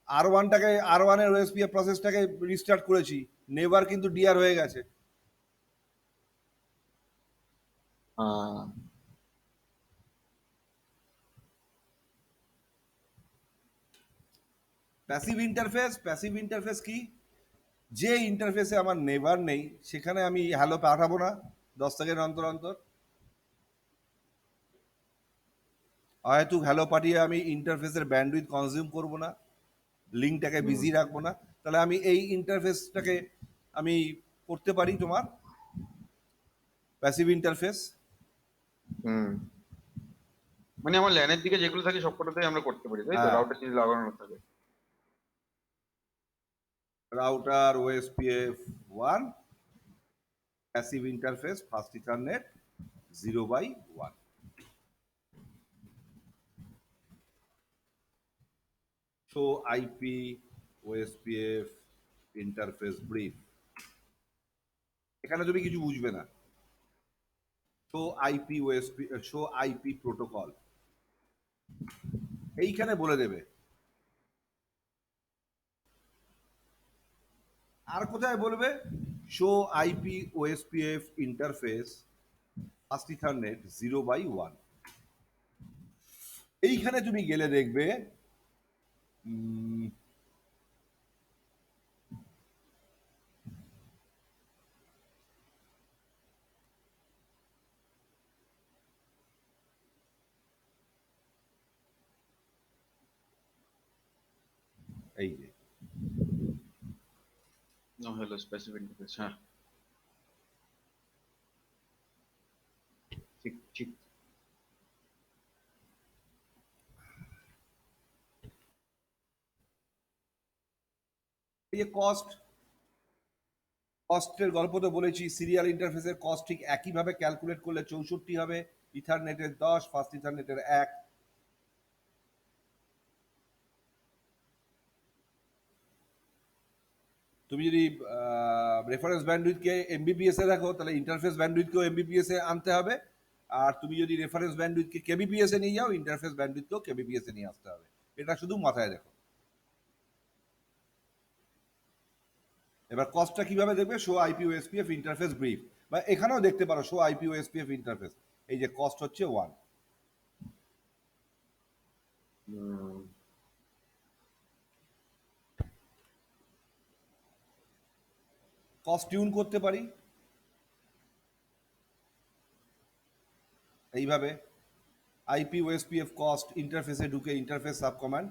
R1 এর ওএসপিএফ প্রসেসটাকে রিস্টার্ট করেছি, নেভার কিন্তু ডিআর হয়ে গেছে। হ্যাঁ, প্যাসিভ ইন্টারফেস কি, যে ইন্টারফেসে আমার নেভার নেই সেখানে আমি হ্যালো পাঠাবো না 10 সেকেন্ড অন্তর অন্তর। হয়তো হ্যালো পাঠিয়ে আমি ইন্টারফেসের ব্যান্ডউইথ কনজিউম করব না, লিঙ্কটাকে বিজি রাখবো না, তাহলে আমি এই ইন্টারফেসটাকে আমি করতে পারি তোমার প্যাসিভ ইন্টারফেস। হুম, মানে আমার ল্যানের দিকে যেগুলো থাকে সবকটাতেই আমরা করতে পারি, তাই তো? হ্যাঁ। রাউটার যদি লাগানো থাকে। Router OSPF 1 passive interface first ethernet 0/1। Show IP OSPF interface brief. এখানে তুমি কিছু বুঝবে না। শো আইপি প্রোটোকল এইখানে বলে দেবে। আর কোথায় বলবে, show IP OSPF interface first ethernet 0/1। এইখানে তুমি গেলে দেখবে এই যে নো হ্যালো স্পেসিফিক ইন্টারফেস। হ্যাঁ, ঠিক ঠিক। এই যে কস্টের গল্প তো বলেছি, সিরিয়াল ইন্টারফেসের কস্ট ঠিক একইভাবে ক্যালকুলেট করলে 64 হবে, ইথারনেটের 10, ফার্স্ট ইথারনেটের 1। তুমি যদি রেফারেন্স ব্যান্ডউইথকে এমবিপিএস এ রাখো তাহলে ইন্টারফেস ব্যান্ডউইথকেও এমবিপিএস এ আনতে হবে, আর তুমি যদি রেফারেন্স ব্যান্ডউইথকে কেবিপিএস এ নিয়ে যাও ইন্টারফেস ব্যান্ডউইথকেও কেবিপিএস এ নিয়ে আসতে হবে। এটা শুধু মাথায় রেখো। এবার কস্টটা কিভাবে দেখবে, show IP OSPF interface brief, বা এখানেও দেখতে পারো শো আইপি ওএসপিএফ ইন্টারফেস। এই যে কস্ট হচ্ছে 1। কস্ট টিউন করতে পারি এইভাবে, আইপি ওএসপিএফ কস্ট ইন্টারফেসে ঢুকে interface sub command,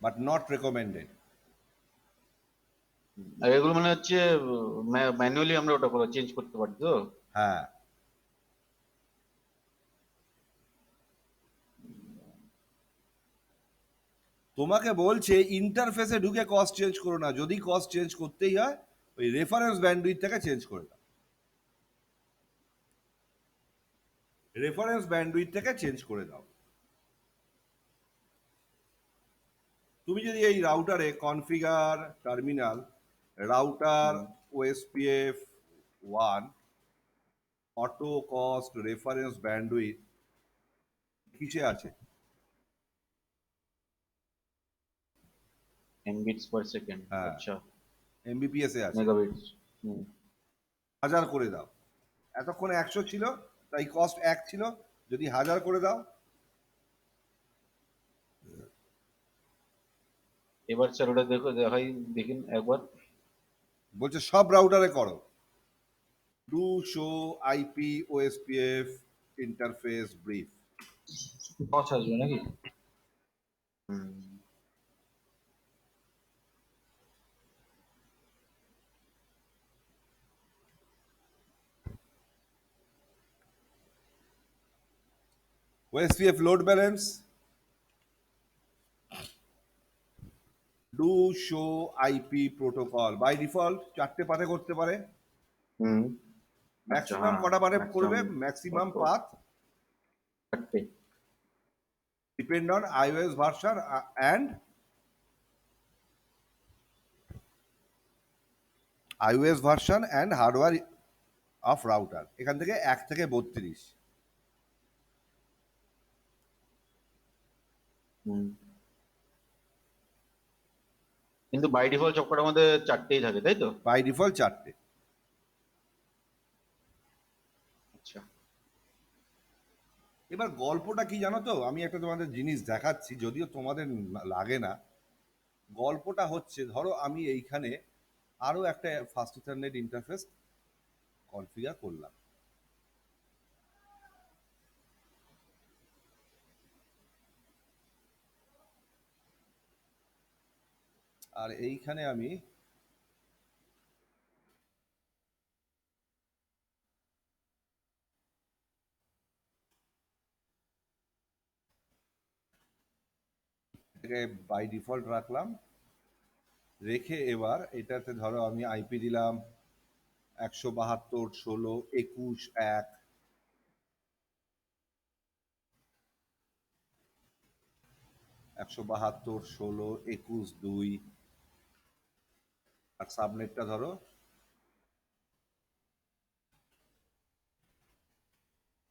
but not recommended. আর এগুলো মানে হচ্ছে ম্যানুয়ালি আমরা ওটা করে চেঞ্জ করতে পারি তো? হ্যাঁ, তোমাকে বলছে ইন্টারফেসে ঢুকে কস্ট চেঞ্জ করো না, যদি কস্ট চেঞ্জ করতেই হয় ওই রেফারেন্স ব্যান্ডউইথ থেকে চেঞ্জ করে দাও, রেফারেন্স ব্যান্ডউইথ থেকে চেঞ্জ করে দাও। তুমি যদি এই রাউটারে configure terminal router OSPF 1 auto cost reference bandwidth কিসে আছে, এমবিটস পার সেকেন্ড। হ্যাঁ। আচ্ছা, এমবিপিএস এ আছে, মেগাবিটস। 1000 করে দাও। এতক্ষণ 100 ছিল, তাই কস্ট 1 ছিল, যদি 1000 করে দাও। এবার স্যার ওটা দেখাই, দেখুন একবার। বলছে সব রাউটারে করো, do show IP OSPF interface brief. টস আসবে নাকি? হুম। OSPF load balance, do show IP protocol. By default 4টে পাথে করতে পারে। হুম। আচ্ছা, ম্যাক্সিমাম হ্যাঁ, কটা পাথে করবে? maximum ম্যাক্সিমাম কত? পাথ 4টে। Depend on iOS version and iOS version and hardware of router. এখান থেকে 1 থেকে 32। হুম। কিন্তু বাই ডিফল্ট সবকটার মধ্যে 4টেই থাকে, তাই তো? বাই ডিফল্ট 4টে। আচ্ছা। এবার গল্পটা কি জানো তো, আমি একটা তোমাদের জিনিস দেখাচ্ছি, যদিও তোমাদের লাগে না। গল্পটা হচ্ছে, ধরো আমি এইখানে আরো একটা ফাস্ট ইথারনেট ইন্টারফেস কনফিগার করলাম। আর এইখানে আমি বাই ডিফল্ট রাখলাম, রেখে এবার এটাতে ধরো আমি আইপি দিলাম 172.16.21.1, 172.16.21.2, আর সাবনেটটা ধরো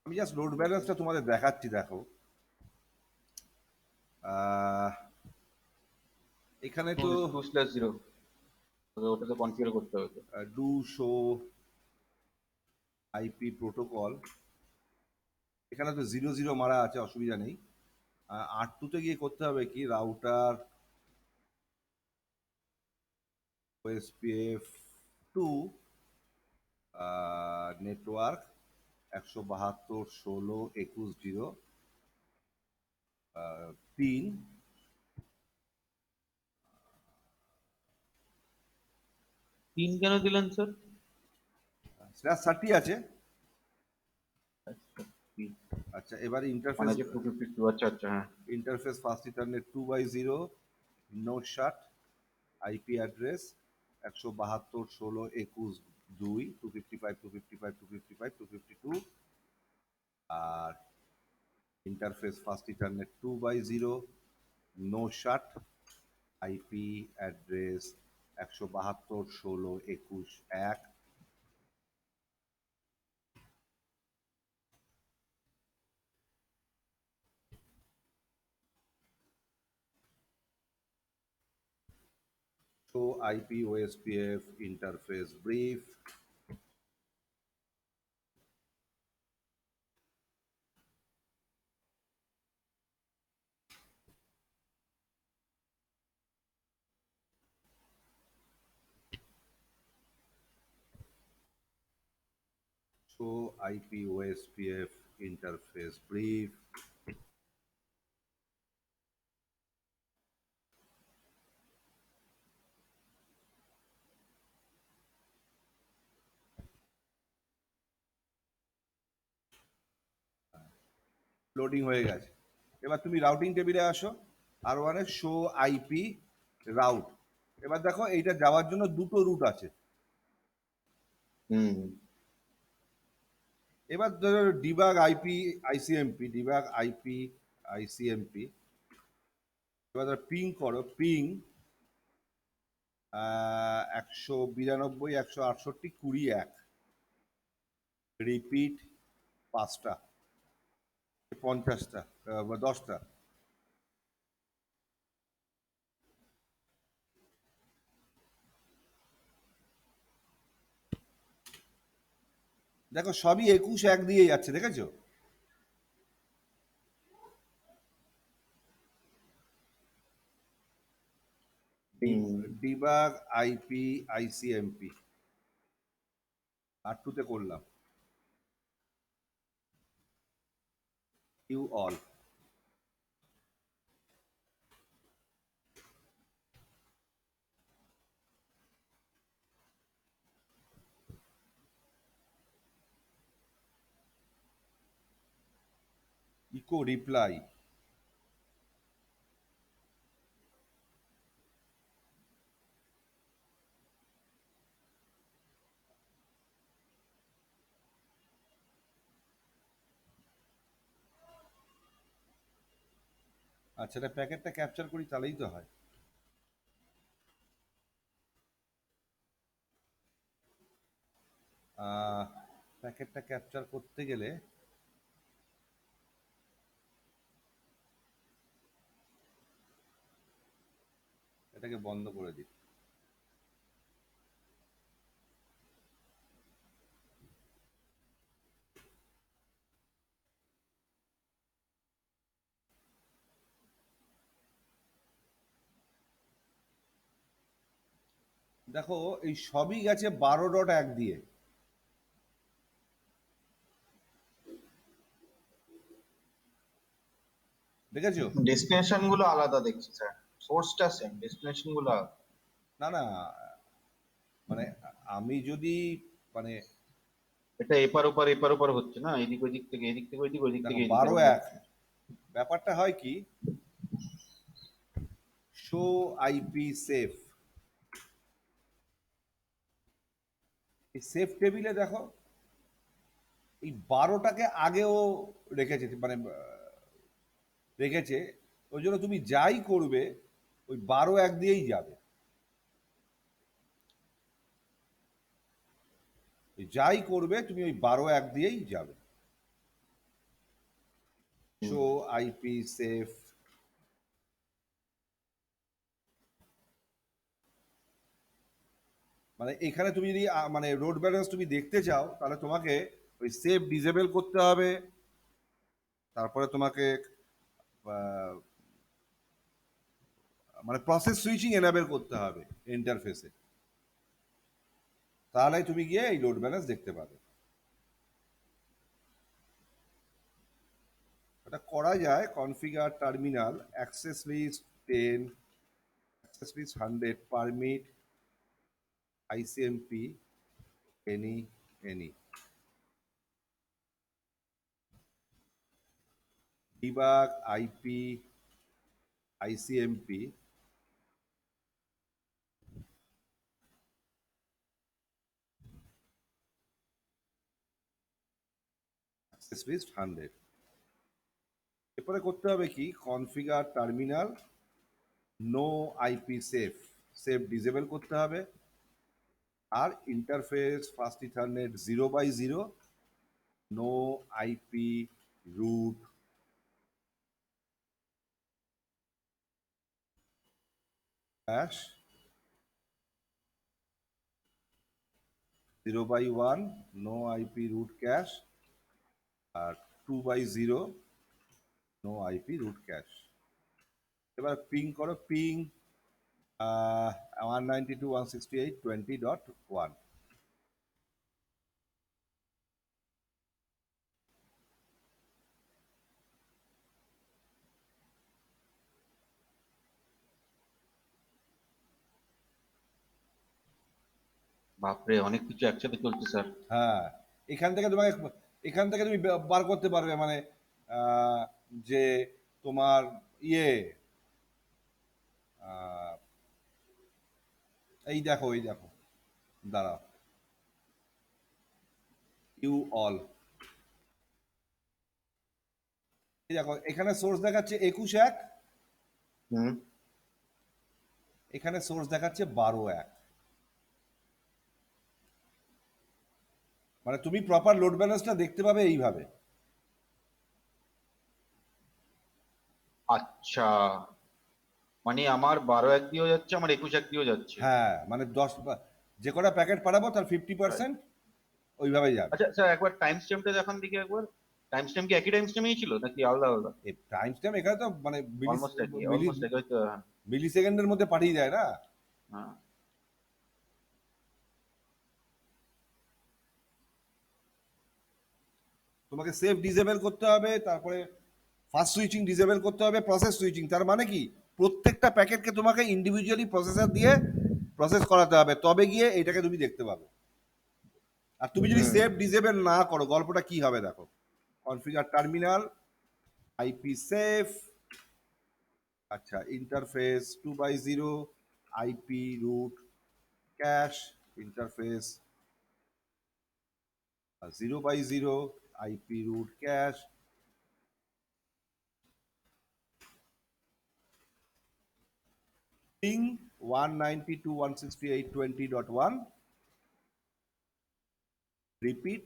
আমি জাস্ট লোড ব্যালেন্সটা তোমাদের দেখাচ্ছি। দেখো এখানে তো 2/0 ওটাতে কনফিগার করতে হবে তো। ডু শো আইপি প্রোটোকল, এখানে তো 00 মারা আছে, অসুবিধা নেই। R2 তে গিয়ে করতে হবে কি, router OSPF 2 network 172.16.21.0 pin, pin কেন দিলেন স্যার? /30 আছে। পিন আচ্ছা, এবার মানে ইন্টারফেস, যে 252, আচ্ছা আচ্ছা, হ্যাঁ। ইন্টারফেস ফাস্ট ইথারনেট 2/0 নো শাট, আইপি অ্যাড্রেস 172.16.21.2, 255 255 255 252। আর ইন্টারফেস ফাস্ট ইথারনেট 2/0 নো শাট, IP address 172.16.21.1। So IP OSPF interface brief, so IP OSPF interface brief, loading হয়ে গেছে। এবার তুমি রাউটিং টেবিলে আসো, আর ওয়ানে শো আইপি রাউট। এবার দেখো এইটা যাওয়ার জন্য দুটো রুট আছে। হুম। এবার ধরো debug IP ICMP, debug IP ICMP. এবার ধরো পিং করো, পিং 192.168.20.1, রিপিট 5টা 50টা বা 10টা। দেখো সবই 21 1 দিয়ে যাচ্ছে, দেখেছো? ডিবাগ আইপি আইসিএমপি আর টুতে করলাম ইউ অল। ইকো রিপ্লাই, আচ্ছা এটা প্যাকেটটা ক্যাপচার করি তাহলেই তো হয়। প্যাকেটটা ক্যাপচার করতে গেলে এটাকে বন্ধ করে দিই। দেখো এই সবই গেছে 12.1 দিয়ে, দেখেছো? ডেস্টিনেশন গুলো আলাদা দেখছি স্যার, সোর্সটা সেম, ডেস্টিনেশন গুলো আলাদা। না না, মানে আমি যদি মানে এটা এপার ওপার হচ্ছে না, এদিক ওদিক থেকে এদিক থেকে ওইদিক, ওইদিক দেখো থেকে এদিক, 12.1 ব্যাপারটা হয় কি, শো আইপি সেফ, এই সেফ টেবিলে দেখো এই 12টাকে আগেও রেখেছে, মানে রেখেছে। ওই জন্য তুমি যাই করবে ওই 12.1 দিয়েই যাবে, যাই করবে তুমি ওই 12.1 দিয়েই যাবে। শো আইপি সেফ, মানে এখানে তুমি যদি মানে রোড ব্যালেন্স তুমি দেখতে চাও তাহলে তোমাকে ওই সেফ ডিসেবল করতে হবে, তারপরে তোমাকে মানে প্রসেস সুইচিং এনাবেল করতে হবে ইন্টারফেসে, তাহলে তুমি গিয়ে এই লোড ব্যালেন্স দেখতে পাবে। এটা করা যায় configure terminal access list 10, access list 100, permit ICMP any debug IP ICMP access list 100। এরপরে করতে হবে কি, configure terminal no IP CEF, CEF disable করতে হবে, আর interface first ethernet 0/0 no IP route cache 0/1 no IP route cache, আর 2/0 no IP route cache. এবার ping করো, পিং 192.168.20.1। বাপরে, অনেক কিছু একসাথে চলছে স্যার। হ্যাঁ, এখান থেকে তোমাকে, এখান থেকে তুমি বার করতে পারবে মানে আহ, যে তোমার ইয়ে আহ, এই দেখো দাঁড়াও, ইউ অল, এই দেখো এখানে সোর্স দেখাচ্ছে 21 1, হুম। এখানে সোর্স দেখাচ্ছে 12.1। মানে তুমি প্রপার লোড ব্যালেন্সটা দেখতে পাবে এইভাবে। আচ্ছা, মানে আমার 12/1 দিয়েও যাচ্ছে, আমার 21/1 দিয়েও যাচ্ছে। হ্যাঁ মানে 10 যে কটা প্যাকেট পাঠাবো তার 50%, ওইভাবেই যাবে। আচ্ছা স্যার, একবার টাইম স্ট্যাম্পটা দেখান দেখি একবার। টাইম স্ট্যাম্প কি একই টাইম স্ট্যাম্পেই ছিল নাকি আলাদা আলাদা? এই টাইম স্ট্যাম্প এখানে তো মানে অলমোস্ট একই, অলমোস্ট একই হয়তো, হ্যাঁ। মিলি সেকেন্ডের মধ্যে পাঠিয়ে দেয় না। হ্যাঁ। তোমাকে সেফ ডিসেবল করতে হবে, তারপরে ফাস্ট সুইচিং ডিসেবল করতে হবে, প্রসেস সুইচিং। তার মানে কি প্রত্যেকটা প্যাকেটকে তোমাকে ইন্ডিভিজুয়ালি প্রসেসর দিয়ে প্রসেস করাতে হবে, তবে গিয়ে এটাকে তুমি দেখতে পাবে। আর তুমি যদি হুম। সেফ ডিসেবল না করো, গল্পটা কি হবে দেখো। কনফিগার টার্মিনাল, আইপি সেফ, আচ্ছা interface 2x0, IP route cache, interface 0x0, IP route cache, ping 192.168.20.1, repeat,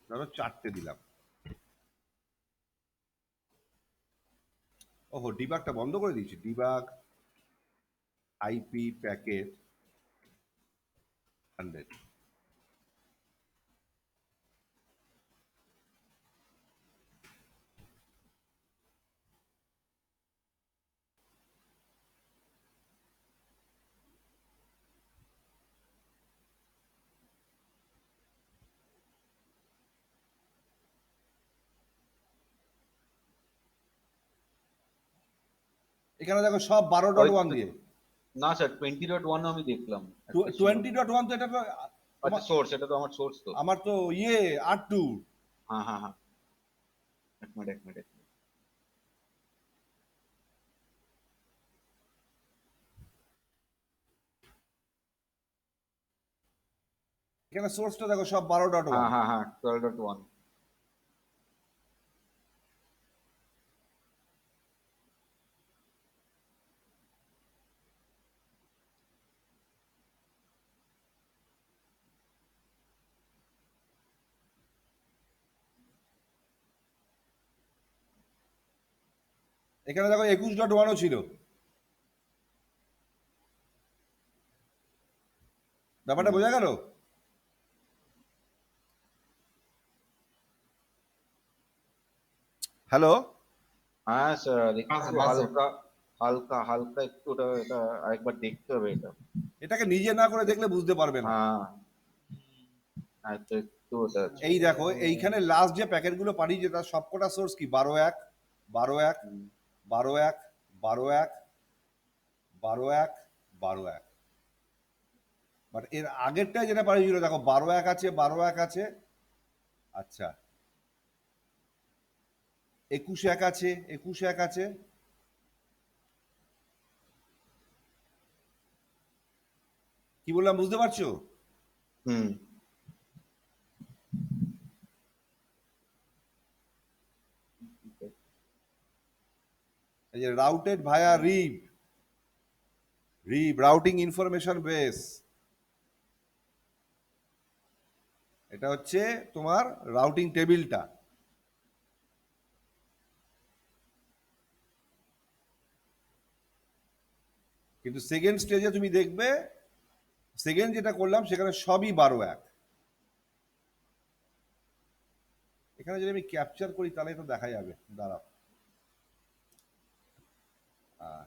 ধরো 4টে দিলাম। ওহো, ডিবাগটা বন্ধ করে দিয়েছি। Debug IP packet 100। এখানে দেখো সব 12.1 দিয়ে। না স্যার, 20.1 আমি দেখলাম। 20.1 তো এটা তো আচ্ছা সোর্স, এটা তো আমার সোর্স তো। আমার তো R2। হ্যাঁ হ্যাঁ হ্যাঁ, এক মিনিট এক মিনিট এক মিনিট। এখানে সোর্সটা দেখো সব হ্যাঁ 12.1। হ্যাঁ হ্যাঁ, 12.1। এখানে দেখো 21.1ও ছিল। ব্যাপারটা বোঝা গেল? হ্যালো? হ্যাঁ স্যার, একটু হ্যাঁ স্যার। হালকা হালকা হালকা একটু ওটা, এটা আরেকবার দেখতে হবে এটা। এটাকে নিজে না করে দেখলে বুঝতে পারবে না। হ্যাঁ হ্যাঁ, তো একটু ওটা আছে। এই দেখো এইখানে লাস্ট যে প্যাকেটগুলো পাঠিয়েছে তার সবকটা সোর্স কি 12.1, 12.1, হুম। 12.1, 12.1, 12.1, 12.1। বাট এর আগেরটাই যেটা পাঠিয়েছিল দেখো 12.1 আছে, 12.1 আছে, আচ্ছা 21.1 আছে, 21.1 আছে। কি বললাম বুঝতে পারছো? হুম। এই যে রাউটেড ভায়া রিব, রাউটিং ইনফরমেশন বেস, এটা হচ্ছে তোমার রাউটিং টেবিলটা। কিন্তু সেকেন্ড স্টেজে তুমি দেখবে, সেকেন্ড যেটা করলাম সেখানে সবই 12.1। এখানে যদি আমি ক্যাপচার করি তাহলে তো দেখা যাবে, দাঁড়াও। আহ,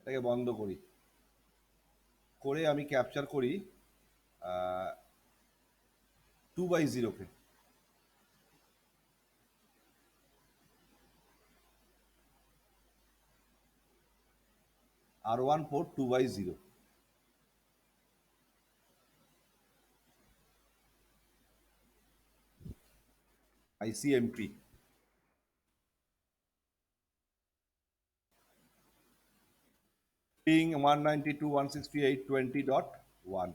এটাকে বন্ধ করি, করে আমি ক্যাপচার করি 2x0 কে। R1 port 2x0, ICMP, ping 192.168.20.1।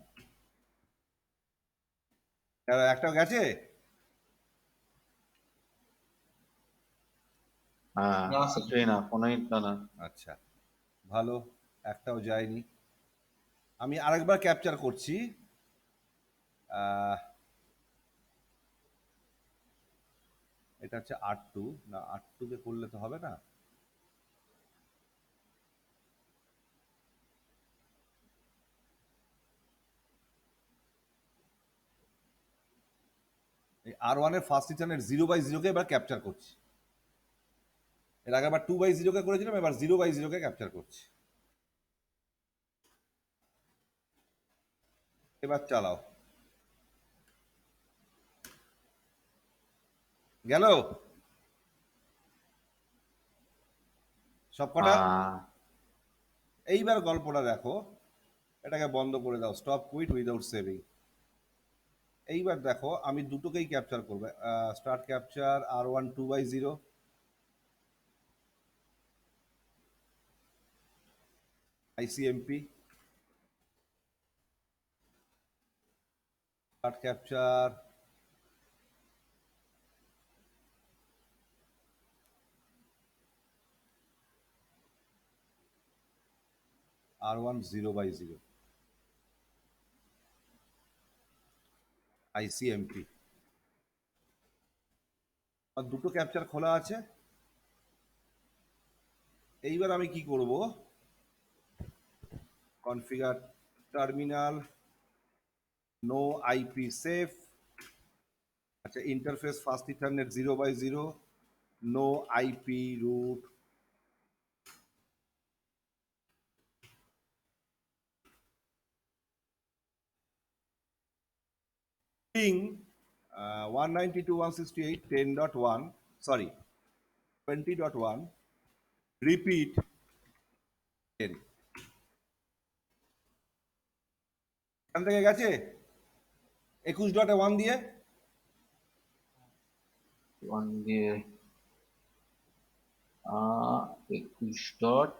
একটা গেছে? হ্যাঁ, না স্যার। কিছুই না, ফোনই তো না। আচ্ছা, ভালো, একটাও যায়নি। আমি আরেকবার ক্যাপচার করছি। আহ, এটা হচ্ছে R2, না R2 কে করলে তো হবে না। R1 এর ফার্স্ট রিটার্নের 0/0 কে এবার ক্যাপচার করছি। এর আগে আবার 2/0 কে করেছিলাম, এবার 0/0 কে ক্যাপচার করছি। এবার চালাও। গেল সবকটা। এইবার গল্পটা দেখো, এটাকে বন্ধ করে দাও, স্টপ কুইট উইদাউট সেভিং। এইবার দেখো আমি দুটোকেই ক্যাপচার করবে। Start capture R1 2/0, ICMP, start capture R1 0/0, ICMP। আর দুটো ক্যাপচার খোলা আছে। এইবার আমি কি করব, configure terminal, no IP safe, আচ্ছা interface first ethernet 0/0, no IP route, ping 192.168.10.1, sorry 20.1, repeat 10। এখান থেকে গেছে 21.1 দিয়ে, 1 দিয়ে 21 ডট,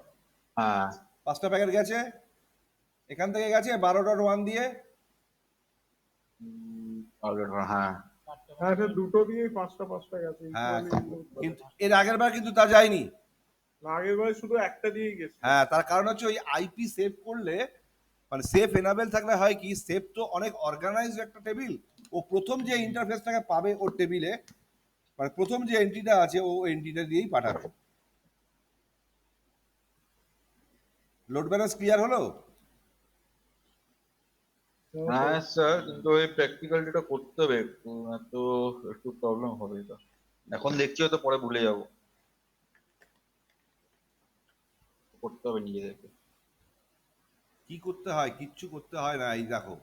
হ্যাঁ 5টা প্যাকেট গেছে। এখান থেকে গেছে 12.1 দিয়ে, হ্যাঁ হ্যাঁ সে দুটো দিয়েই পাঁচটা পাঁচটা গেছে। হ্যাঁ equally কিন্তু এর আগের বার কিন্তু তা যায়নি। না, আগের বার শুধু একটা দিয়েই গেছে। হ্যাঁ তার কারণ হচ্ছে ওই আইপি সেভ করলে, মানে সেফ এনাবেল থাকলে হয় কি, সেফ তো অনেক অর্গানাইজড একটা টেবিল, ও প্রথম যে ইন্টারফেসটাকে পাবে ওর টেবিলে, মানে প্রথম যে এন্ট্রিটা আছে ও এন্ট্রিটা দিয়েই পাঠাবে। লোড ব্যালেন্স ক্লিয়ার হলো? হ্যাঁ স্যার, কিন্তু ওই প্র্যাকটিক্যাল যেটা করতে হবে একটু প্রবলেম হবে এটা। এখন দেখছি হয়তো পরে ভুলে যাব, করতে হবে নিজেদেরকে। কি করতে হয়? কিচ্ছু করতে হয় না। এই দেখো,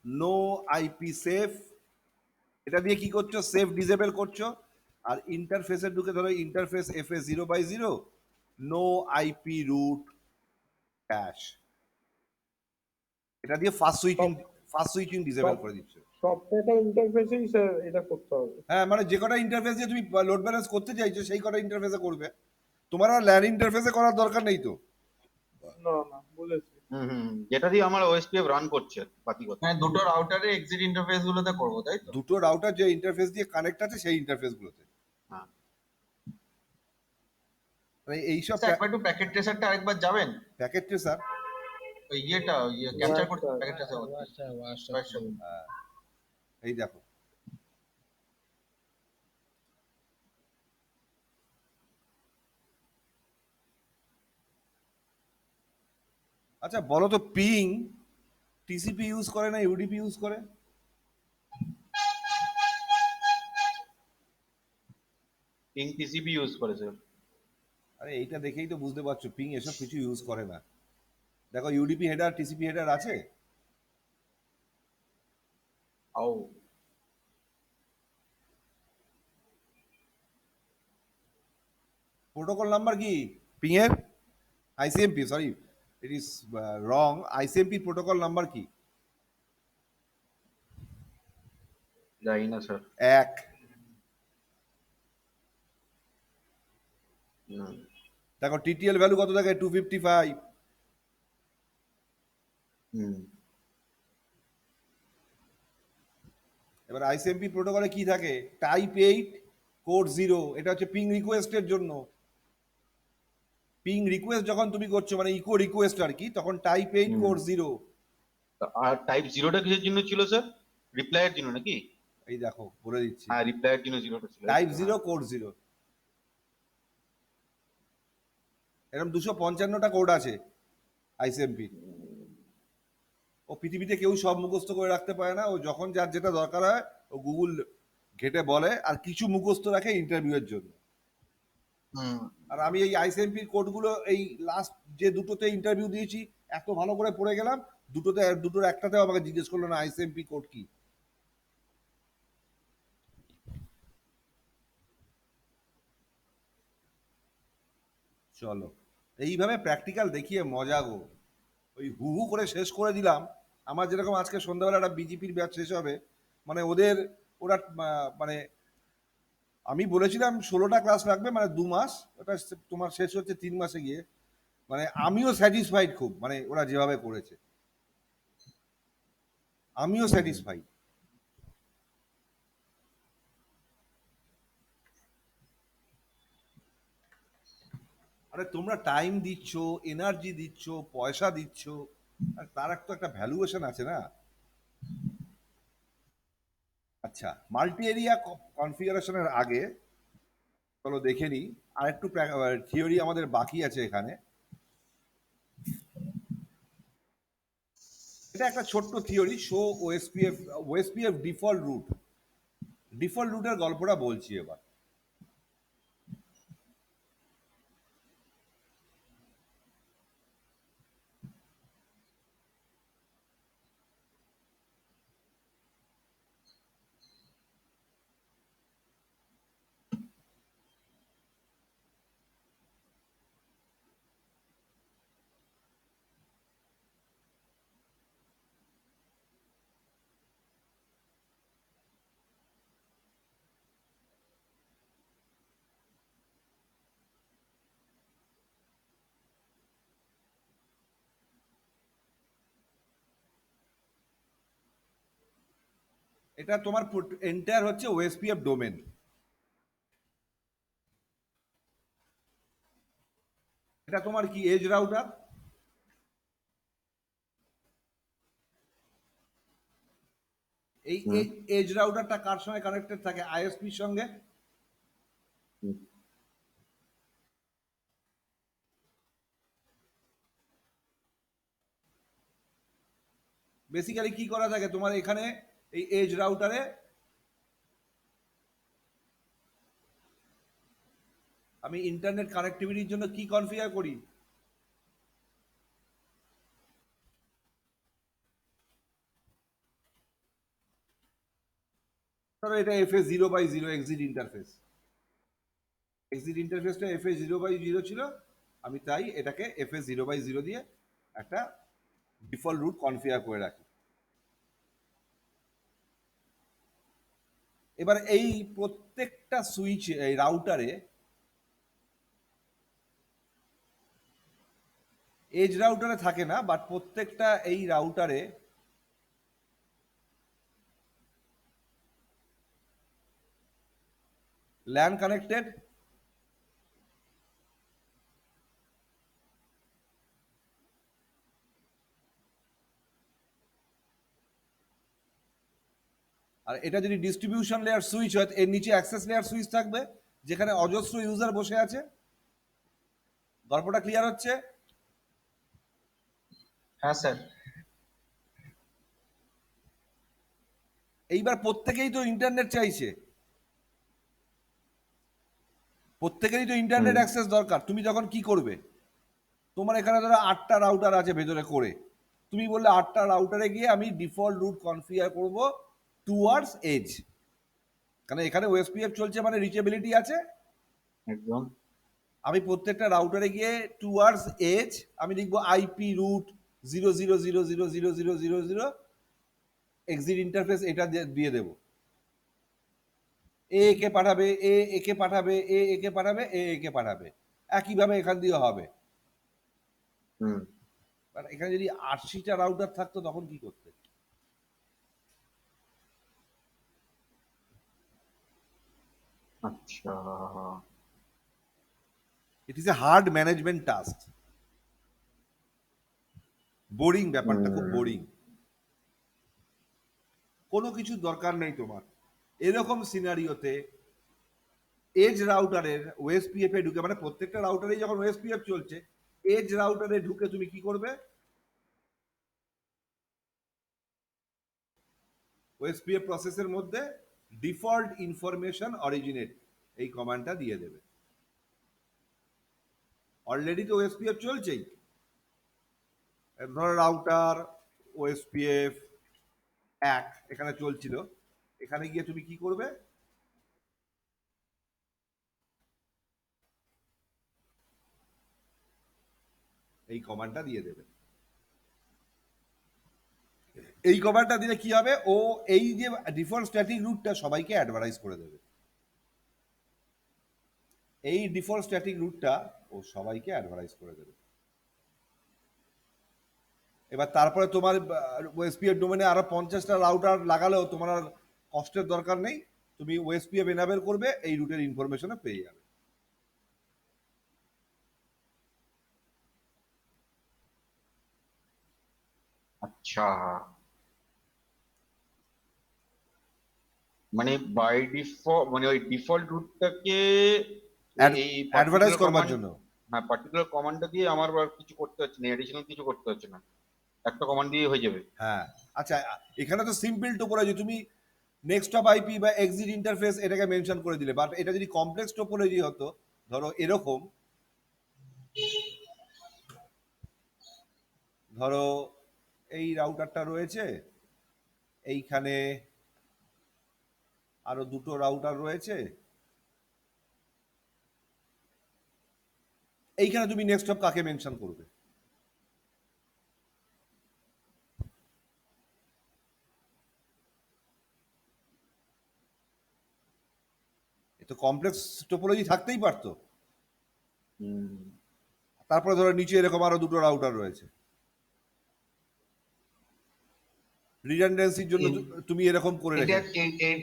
নো আইপি সেফ, এটা দিয়ে কি করছো, সেফ ডিসেবল করছো। আর ইন্টারফেসে ঢুকে ধরো interface FA 0/0, no IP route cache, এটা দিয়ে ফাস্ট সুইচিং ডিসেবল করে দিচ্ছ। সবকটা ইন্টারফেসেই স্যার এটা করতে হবে। হ্যাঁ মানে যে কটা ইন্টারফেস দিয়ে তুমি লোড ব্যালেন্স করতে চাইছো সেই কটা ইন্টারফেসে করবে, তোমার আর ল্যান ইন্টারফেসে করার দরকার নেই তো। না না, বুঝেছি। যেটা দিয়ে আমার OSPF রান করছে বাকি কথা। মানে দুটো রাউটারে এক্সিট ইন্টারফেস গুলোতে করবো, তাই তো? দুটো রাউটার যে ইন্টারফেস দিয়ে কানেক্ট আছে সেই ইন্টারফেস গুলোতে। হ্যাঁ মানে এইসব স্যার একবার একটু প্যাকেট ট্রেসারটা আরেকবার যাবেন, প্যাকেট ট্রেসার, ওই ক্যাপচার করতে প্যাকেট ট্রেসার করতে। WhatsApp এই দেখো আচ্ছা বলো তো, পিং টিসিপি ইউজ করে না ইউডিপি ইউজ করে? পিং TCP ইউজ করে স্যার। আরে এইটা দেখেই তো বুঝতে পারছো পিং এসব কিছু ইউজ করে না। দেখো ইউডিপি হেডার টিসিপি হেডার আছে। আও প্রোটোকল নাম্বার কি পিং এর? ICMP, sorry it is wrong, ICMP protocol number কি? জানি না স্যার। 1। দেখো টিটিএল ভ্যালু কত থাকে? 255। এবার আইসিএমপি প্রোটোকলে কি থাকে? টাইপ 8 কোড 0, এটা হচ্ছে পিং রিকোয়েস্টের জন্য। পিং রিকোয়েস্ট যখন তুমি করছো মানে ইকো রিকোয়েস্ট আর কি, তখন টাইপ 8 কোড 0। আর টাইপ 0টা কিসের জন্য ছিল স্যার? রিপ্লাইয়ের জন্য নাকি? এই দেখো বলে দিচ্ছি, হ্যাঁ রিপ্লাইয়ের জন্য 0টা ছিল। Type 0 code 0। এরকম 255টা কোড আছে আইসিএমপি। ও পৃথিবীতে কেউ সব মুখস্থ করে রাখতে পারে না, ও যখন যার যেটা দরকার হয় ও গুগল ঘেটে বলে, আর কিছু মুখস্থ রাখে ইন্টারভিউ এর জন্য। হুম। আর আমি এই আইসিএমপির কোডগুলো এই লাস্ট যে দুটোতে ইন্টারভিউ দিয়েছি এত ভালো করে পড়ে গেলাম, দুটোর একটাতেও আমাকে জিজ্ঞেস করলো না আইসিএমপি কোড কি। চলো, এইভাবে প্র্যাকটিক্যাল দেখিয়ে মজা গো। ওই হু হু করে শেষ করে দিলাম। আমার যেরকম আজকে সন্ধ্যাবেলা একটা বিজেপির ব্যাচ শেষ হবে, মানে ওরা মানে আমি বলেছিলাম 16টা ক্লাস রাখবে, মানে 2 মাস, ওটা তোমার শেষ হচ্ছে 3 মাসে গিয়ে। মানে আমিও স্যাটিসফাইড খুব, মানে ওরা যেভাবে করেছে আমিও স্যাটিসফাইড। আরে তোমরা টাইম দিচ্ছ, এনার্জি দিচ্ছ, পয়সা দিচ্ছ, আর তার একটা ভ্যালুয়েশন আছে না। আচ্ছা, মাল্টি এরিয়া কনফিগারেশনের আগে চলো দেখে নিই আর একটু থিওরি আমাদের বাকি আছে এখানে। এটা একটা ছোট্ট থিওরি, শো ওএসপিএফ ডিফল্ট রুটের গল্পটা বলছি এবার। এটা তোমার এন্টায়ার হচ্ছে ওএসপিএফ ডোমেন। এটা তোমার কি এজ রাউটার। এই এজ রাউটারটা কার সঙ্গে কানেক্টেড থাকে? আইএসপির সঙ্গে। বেসিক্যালি কি করা থাকে তোমার এখানে এই এজ রাউটারে? আমি ইন্টারনেট কানেক্টিভিটির জন্য কি কনফিগার করি? ধরো এটা FA0/0 exit interface. Exit ইন্টারফেসটা FA0/0 ছিল, আমি তাই এটাকে FA0/0 দিয়ে একটা ডিফল্ট রুট কনফিগার করে রাখি। এবার এই প্রত্যেকটা সুইচ এই রাউটারে, এজ রাউটারে থাকে না, বাট প্রত্যেকটা এই রাউটারে ল্যান কানেক্টেড। আর এটা যদি ডিস্ট্রিবিউশন লেয়ার সুইচ হয়, এর নিচে অ্যাক্সেস লেয়ার সুইচ থাকবে যেখানে অজস্র ইউজার বসে আছে। গল্পটা ক্লিয়ার হচ্ছে? হ্যাঁ স্যার। এইবার প্রত্যেকেই তো ইন্টারনেট চাইছে, প্রত্যেকেরই তো ইন্টারনেট অ্যাক্সেস দরকার। তুমি যখন কি করবে, তোমার এখানে ধরো 8টা রাউটার আছে ভেতরে করে, তুমি বললে 8টা রাউটারে গিয়ে আমি ডিফল্ট রুট কনফিগার করব টুয়ার্ডস এজ, কারণ এখানে ওএসপিএফ চলছে মানে রিচেবিলিটি আছে। একদম। আমি প্রত্যেকটা রাউটারে গিয়ে টুয়ার্ডস এজ আমি লিখবো আইপি রুট 000000000, এক্সিট ইন্টারফেস এটা দিয়ে দেবো। একে পাঠাবে, একে পাঠাবে, একে পাঠাবে, একে পাঠাবে, একইভাবে এখান দিয়ে হবে। এখানে যদি 80টা রাউটার থাকতো তখন কি করতে? আচ্ছা, it is a hard management task. Boring, ব্যাপারটা খুব বোরিং, কোনো কিছু দরকার নেই তোমার। এরকম সিনারিওতে এজ রাউটারের ওএসপিএফ এ ঢুকে, মানে প্রত্যেকটা রাউটারেই যখন ওএসপিএফ চলছে, এজ রাউটারে ঢুকে তুমি কি করবে? ওএসপিএফ প্রসেসের মধ্যে ডিফল্ট ইনফরমেশন অরিজিনেট এই কমান্ডটা দিয়ে দেবে। অলরেডি তো ওএসপিএফ চলছেই, ধরো রাউটার ওএসপিএফ 1 এখানে চলছিল, এখানে গিয়ে তুমি কি করবে, এই কমান্ডটা দিয়ে দেবে। এই কমান্ডটা দিলে কি হবে, ও এই যে ডিফল্ট স্ট্যাটিক রুটটা সবাইকে অ্যাডভার্টাইজ করে দেবে। এই ডিফল্ট স্ট্যাটিক রুটটা ও সবাইকে অ্যাডভার্টাইজ করে দেবে। এবার তারপরে তোমার ওএসপিএফ ডোমেনে আরো 50টা রাউটার লাগালেও তোমার আর কষ্টের দরকার নেই, তুমি ওএসপিএফ এনাবেল করবে, এই রুটের ইনফরমেশনও পেয়ে যাবে। আচ্ছা, মানে বাই ডিফল্ট মানে ওই ডিফল্ট রুটটাকে এই অ্যাডভার্টাইজ particular করবার command- জন্য। হ্যাঁ, পার্টিকুলার কমান্ডটা দিয়ে আমার আর কিছু করতে হচ্ছে না, এডিশনাল কিছু করতে হচ্ছে না, একটা কমান্ড দিয়ে হয়ে যাবে। হ্যাঁ, আচ্ছা, এখানে তো সিম্পল টোপোলজি, তুমি নেক্সট অফ আইপি বা এক্সিট ইন্টারফেস এটাকে মেনশন করে দিলে, বাট এটা যদি কমপ্লেক্স টোপোলজি হতো, ধরো এরকম, ধরো এই রাউটারটা রয়েছে, এইখানে আরো দুটো রাউটার রয়েছে, এইখানে তুমি নেক্সট অফ কাকে মেনশন করবে? এ তো কমপ্লেক্স টোপোলজি থাকতেই পারতো। তারপরে ধরো নিচে এরকম আরো দুটো রাউটার রয়েছে, রিডান্ডেন্সির জন্য তুমি এরকম করে এটা রেখে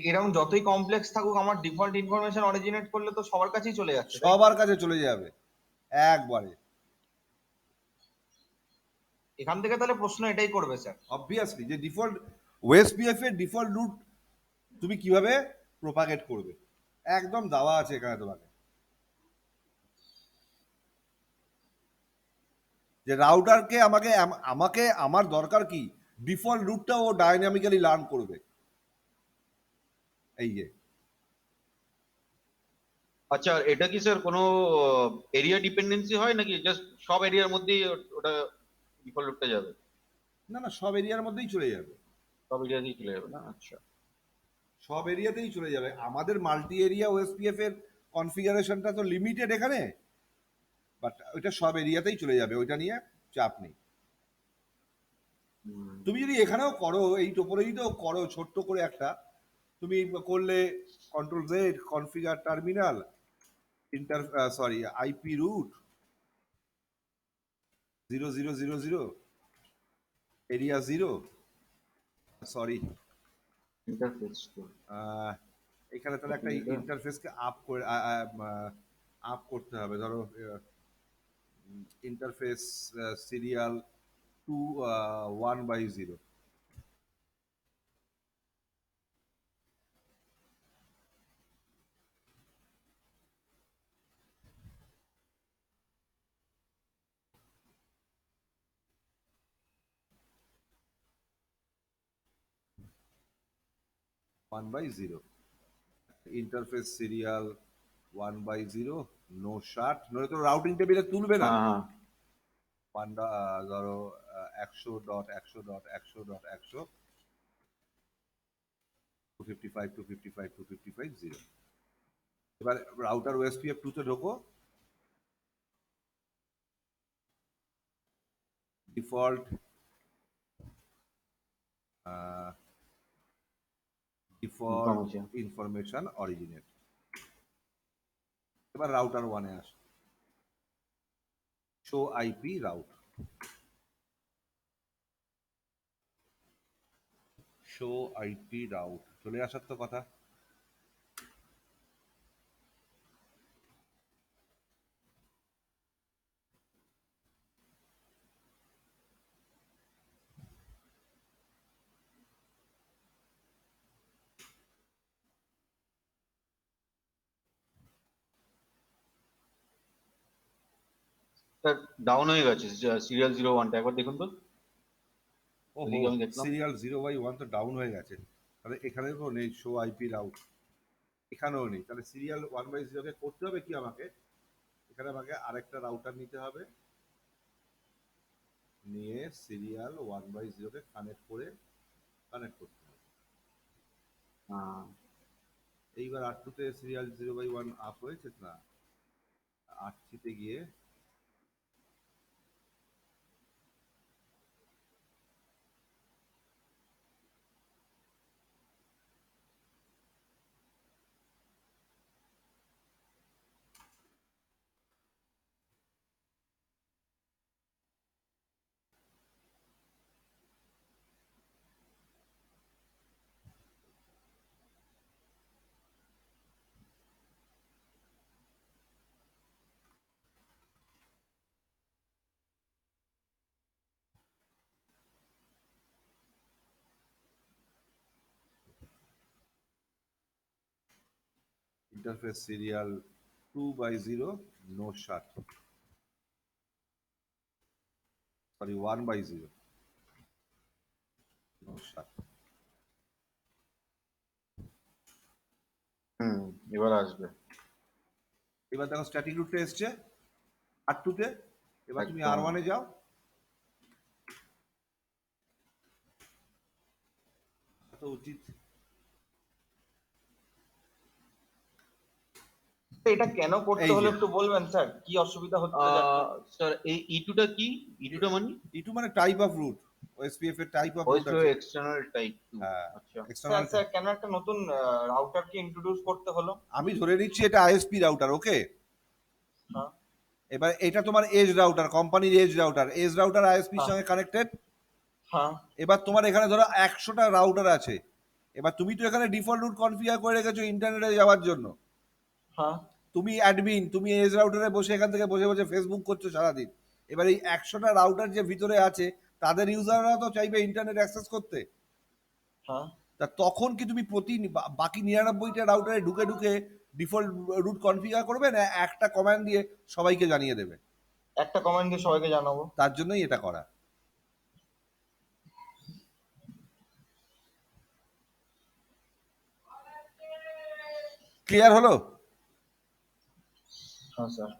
এরকম যতই কমপ্লেক্স থাকুক, আমার ডিফল্ট ইনফরমেশন অরিজিনেট করলে তো সবার কাছেই চলে যাচ্ছে, তাই? সবার কাছে চলে যাবে একবারে। এখান থেকে তাহলে প্রশ্ন এটাই করবে স্যার। অবভিয়াসলি যে ডিফল্ট ওএসপিএফ এর ডিফল্ট রুট তুমি কিভাবে প্রপাগেট করবে, একদম দেওয়া আছে এখানে তোমাকে, যে রাউটারকে আমাকে আমাকে আমার দরকার কি, ডিফল্ট রুটটা ও ডাইনামিক্যালি লার্ন করবে। এই যে আচ্ছা, এটা কি স্যার কোনো এরিয়া ডিপেন্ডেন্সি হয় নাকি জাস্ট সব এরিয়ার মধ্যেই ওটা ডিফল্ট রুটটা যাবে? না না, সব এরিয়ার মধ্যেই চলে যাবে, সব এরিয়াতেই চলে যাবে না? আচ্ছা। সব এরিয়াতেই চলে যাবে। আমাদের মাল্টি এরিয়া ওএসপিএফ এর কনফিগারেশনটা তো লিমিটেড এখানে, বাট ওইটা সব এরিয়াতেই চলে যাবে, ওইটা নিয়ে চাপ নেই। তুমি যদি এখানেও করো, এই টোপোলজিতেও করো ছোট্ট করে একটা, তুমি করলে control Z configure terminal sorry IP route 0000 area 0, sorry interface এখানে তাহলে একটা ইন্টারফেসকে আপ করতে হবে। ধরো interface serial 1/0, interface serial 1/0, no shut, নইলে তো রাউটিং টেবিলে তুলবে না। হ্যাঁ, পান্ডা ধরো 100.100.100.100 255.255.255.0। এবার রাউটার ওএসপিএফ 2 তে ঢোকো, ডিফল্ট ইনফরমেশন অরিজিনেট। এবার রাউটার 1 এ আসো, show IP route, show IP route চলে আসার তো কথা। স্যার ডাউন হয়ে গেছে সিরিয়াল 01টা, একবার দেখুন তো। ওহো, ওদিকে আমি দেখলাম। সিরিয়াল 0/1 তো ডাউন হয়ে গেছে। তাহলে এখানে তো নেই শো আইপি রাউট, এখানেও নেই, তাহলে সিরিয়াল 1/0 কে করতে হবে কি আমাকে, এখানে আমাকে আরেকটা রাউটার নিতে হবে, নিয়ে সিরিয়াল 1/0 কে কানেক্ট করতে হবে। এইবার R2 তে সিরিয়াল 0/1 আপ হয়েছে না, R3 তে গিয়ে ইন্টারফেস সিরিয়াল 2/0 নো শাট, সরি 1/0 নো শাট। এবার আসবে। এবার দেখো স্ট্যাটিক রুটে এসছে R2 তে, এবার তুমি একদম। R1 এ যাও, তো উচিত তো এটা কেন করতে এই যে। হলো একটু বলবেন স্যার, কি অসুবিধা হচ্ছে যাচ্ছে? স্যার এই ইটুটা কি? ইটুটা মানে E2 মানে টাইপ অফ রুট, ওএসপিএফ এর টাইপ অফ রুট ওএসপি আছে। External type 2। হ্যাঁ, আচ্ছা। Sir external. স্যার কেন একটা নতুন রাউটারকে ইন্ট্রোডিউস করতে হলো? আমি ধরে নিচ্ছি এটা আইএসপি রাউটার, ওকে। হ্যাঁ এবার এটা তোমার এজ রাউটার, কোম্পানির এজ রাউটার আইএসপির হ্যাঁ। সঙ্গে কানেক্টেড। হ্যাঁ এবার তোমার এখানে ধরো 100টা রাউটার আছে, এবার তুমি তো এখানে ডিফল্ট রুট কনফিগার করে রেখেছো ইন্টারনেটে যাওয়ার জন্য। হ্যাঁ। তুমি অ্যাডমিন, তুমি এজ রাউটারে বসে এখান থেকে বসে বসে ফেসবুক করছো সারাদিন। এবার এই 100টা রাউটার যে ভিতরে আছে তাদের ইউজাররা তো চাইবে ইন্টারনেট অ্যাক্সেস করতে। হ্যাঁ। তা তখন কি তুমি বাকি 99টা রাউটারে ঢুকে ঢুকে ডিফল্ট রুট কনফিগার করবে, না একটা কমান্ড দিয়ে সবাইকে জানিয়ে দেবে? একটা কমেন্ট দিয়ে সবাইকে জানাবো। তার জন্যই এটা করা। ক্লিয়ার হলো? হ্যাঁ স্যার।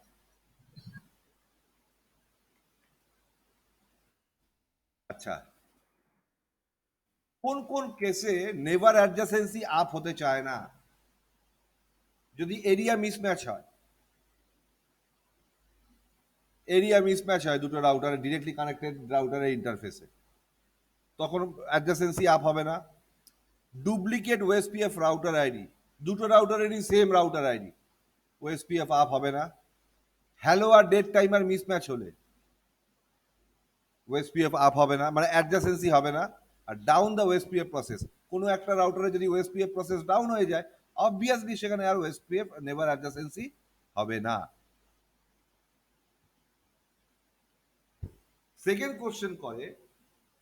আচ্ছা, কোন কোন কেসে নেভার অ্যাডজাসেন্সি আপ হতে চায় না? যদি এরিয়া মিসম্যাচ হয়, দুটো রাউটারে ডিরেক্টলি কানেক্টেড রাউটারের ইন্টারফেসে, তখন অ্যাডজাসেন্সি আপ হবে না। ডুপ্লিকেট ওএসপিএফ রাউটার আইডি, দুটো রাউটারেরই same router ID, OSPF up হবে না। হ্যালো আর ডেট টাইমার মিসম্যাচ হলে ওএসপিএফ আপ হবে না, মানে অ্যাডজাসেন্সি হবে না। আর ডাউন দ্য ওএসপিএফ প্রসেস, কোনো একটা রাউটারে যদি ওএসপিএফ প্রসেস ডাউন হয়ে যায়, অবভিয়াসলি সেখানে আর ওএসপিএফ নেভার অ্যাডজাসেন্সি হবে না। সেকেন্ড কোশ্চেন করে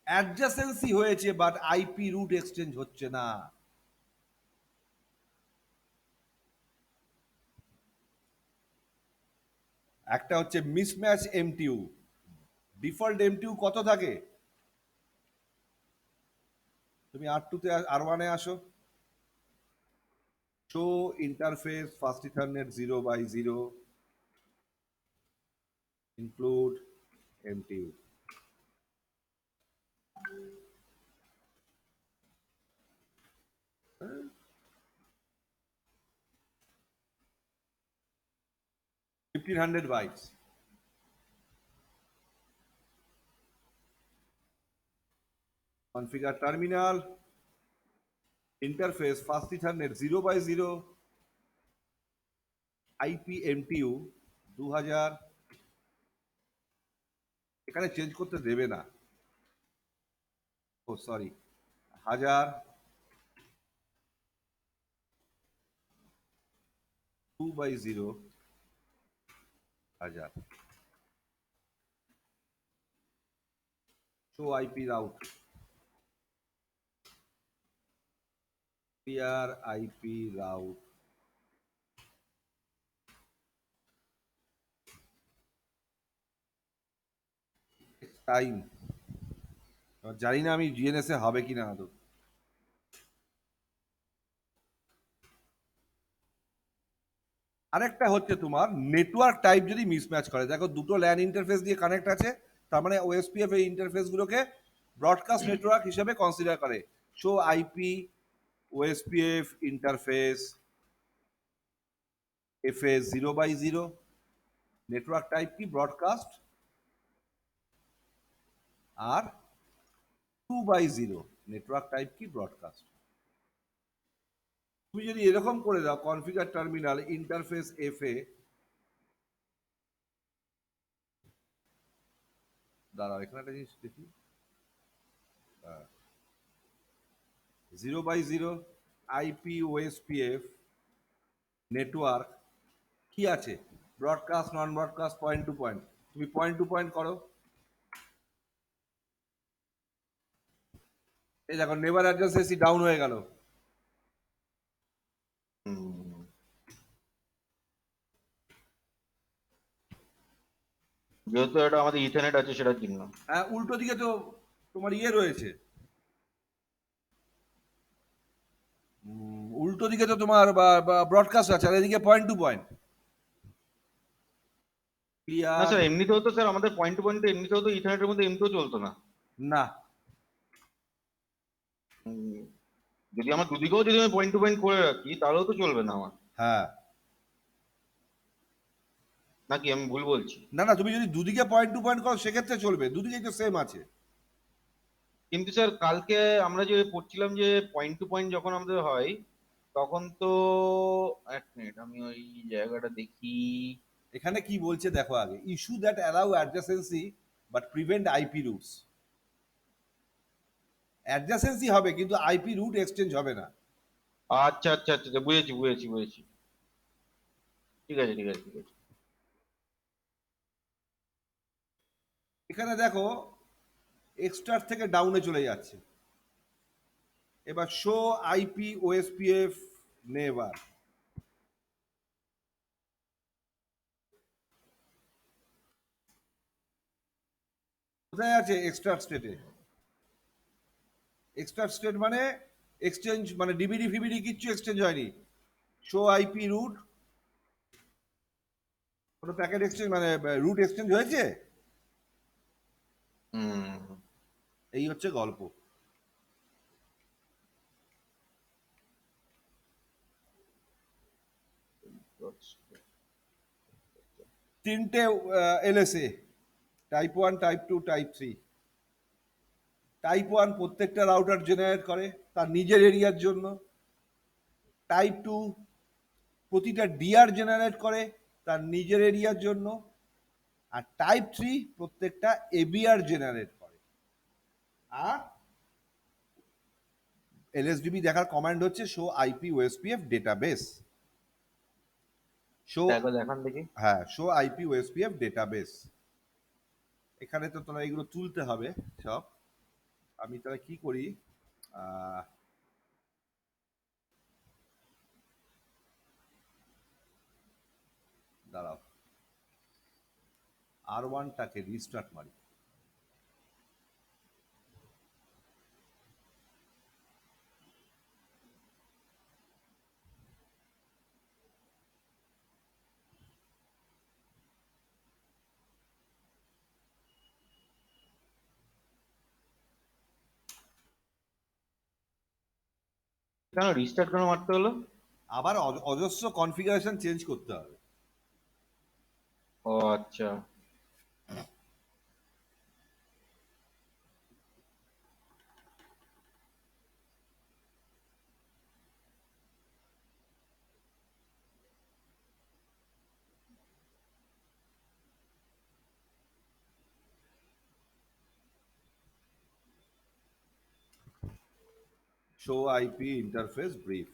অ্যাডজাসেন্সি হয়েছে বাট আইপি রুট এক্সচেঞ্জ হচ্ছে না। একটা হচ্ছে মিসম্যাচ এমটিইউ, ডিফল্ট এমটিইউ কত থাকে? তুমি R2 তে R1 এ আসো, show interface fast ethernet 0/0 include MTU. $1500 bytes. Configure terminal, interface fast ethernet 0/0 IP MTU 2000। এখানে চেঞ্জ করতে দেবে না, ও sorry, 1000 2/0 1000। Show IP route, clear IP route, time. জানি না আমি জিএনএস এ হবে কিনা আদৌ। আরেকটা হচ্ছে তোমার নেটওয়ার্ক টাইপ যদি মিসম্যাচ করে, দেখো দুটো ল্যান ইন্টারফেস দিয়ে কানেক্ট আছে, তার মানে ওএসপিএফ এই ইন্টারফেস গুলোকে ব্রডকাস্ট নেটওয়ার্ক হিসেবে কনসিডার করে। Show IP OSPF interface FS 0/0, network type কি ব্রডকাস্ট, আর 2/0 নেটওয়ার্ক টাইপ কি ব্রডকাস্ট। তুমি যদি এরকম করে দাও কনফিগার টার্মিনাল ইন্টারফেস এফএ, দাঁড়াও এখানে একটা জিনিস দেখি, 0/0 আইপি ওএসপিএফ নেটওয়ার্ক কি আছে, ব্রডকাস্ট নন ব্রডকাস্ট পয়েন্ট টু পয়েন্ট, তুমি পয়েন্ট টু পয়েন্ট করো, এই দেখো নেভার অ্যাড্রেস এসি ডাউন হয়ে গেল। হুম। যেহেতু এটা আমাদের ইথারনেট আছে সেটার জন্য। হ্যাঁ, উল্টো দিকে তো তোমার ইয়ে রয়েছে, উল্টো দিকে তো তোমার ব্রডকাস্ট আছে, আর এদিকে পয়েন্ট টু পয়েন্ট না ক্লিয়ার। স্যার, এমনিতেও তো স্যার আমাদের পয়েন্ট টু পয়েন্ট এমনিতেও তো ইথারনেটের মধ্যে এমনিতেও চলতো না। না, হুম, যদি আমার দুদিকেও যদি আমি পয়েন্ট টু পয়েন্ট করে রাখি তাহলেও তো চলবে না আমার, হ্যাঁ, নাকি আমি ভুল বলছি? না না, তুমি যদি দুদিকে পয়েন্ট টু পয়েন্ট করো সেক্ষেত্রে চলবে, দুদিকেই তো সেম আছে। কিন্তু স্যার কালকে আমরা যে পড়ছিলাম যে পয়েন্ট টু পয়েন্ট যখন আমাদের হয় তখন তো, এক মিনিট আমি ওই জায়গাটা দেখি। এখানে কি বলছে দেখো আগে, issue that allow adjacency but prevent IP roots, adjacency হবে কিন্তু আইপি রুট এক্সচেঞ্জ হবে না। আচ্ছা আচ্ছা আচ্ছা আচ্ছা, বুঝেছি বুঝেছি বুঝেছি, ঠিক আছে ঠিক আছে ঠিক আছে। এখানে দেখো এক্সট্রার থেকে ডাউনে চলে যাচ্ছে, এবার শো আইপি ওএসপিএফ নেভার, কোথায় আছে এক্সট্রা স্টেটে, এক্সট্রা স্টেট মানে এক্সচেঞ্জ মানে ডিবিডি ফিবিডি কিচ্ছু এক্সচেঞ্জ হয়নি, শো আইপি রুট, কোনো প্যাকেট এক্সচেঞ্জ মানে রুট এক্সচেঞ্জ হয়েছে, হুম। এই হচ্ছে গল্প। তিনটে LSA, type 1 type 2 type 3। Type 1 প্রত্যেকটা রাউটার জেনারেট করে তার নিজের এরিয়ার জন্য, টাইপ 2 প্রতিটা ডিআর জেনারেট করে তার নিজের এরিয়ার জন্য, আর টাইপ 3 প্রত্যেকটা এবিআর জেনারেট করে। আর এলএসডিবি দেখার কমান্ড হচ্ছে show IP OSPF database, show, একবার দেখান দেখি। হ্যাঁ শো আইপি ওএসপিএফ ডেটাবেস। এখানে তো তোমরা এগুলো তুলতে হবে সব, আমি তাহলে কি করি, দাঁড়াও R1টাকে রিস্টার্ট মারি, কেন রিস্টার্ট কেন মারতে হলো? আবার অজস্র কনফিগারেশন চেঞ্জ করতে হবে। ও আচ্ছা। Show IP interface brief,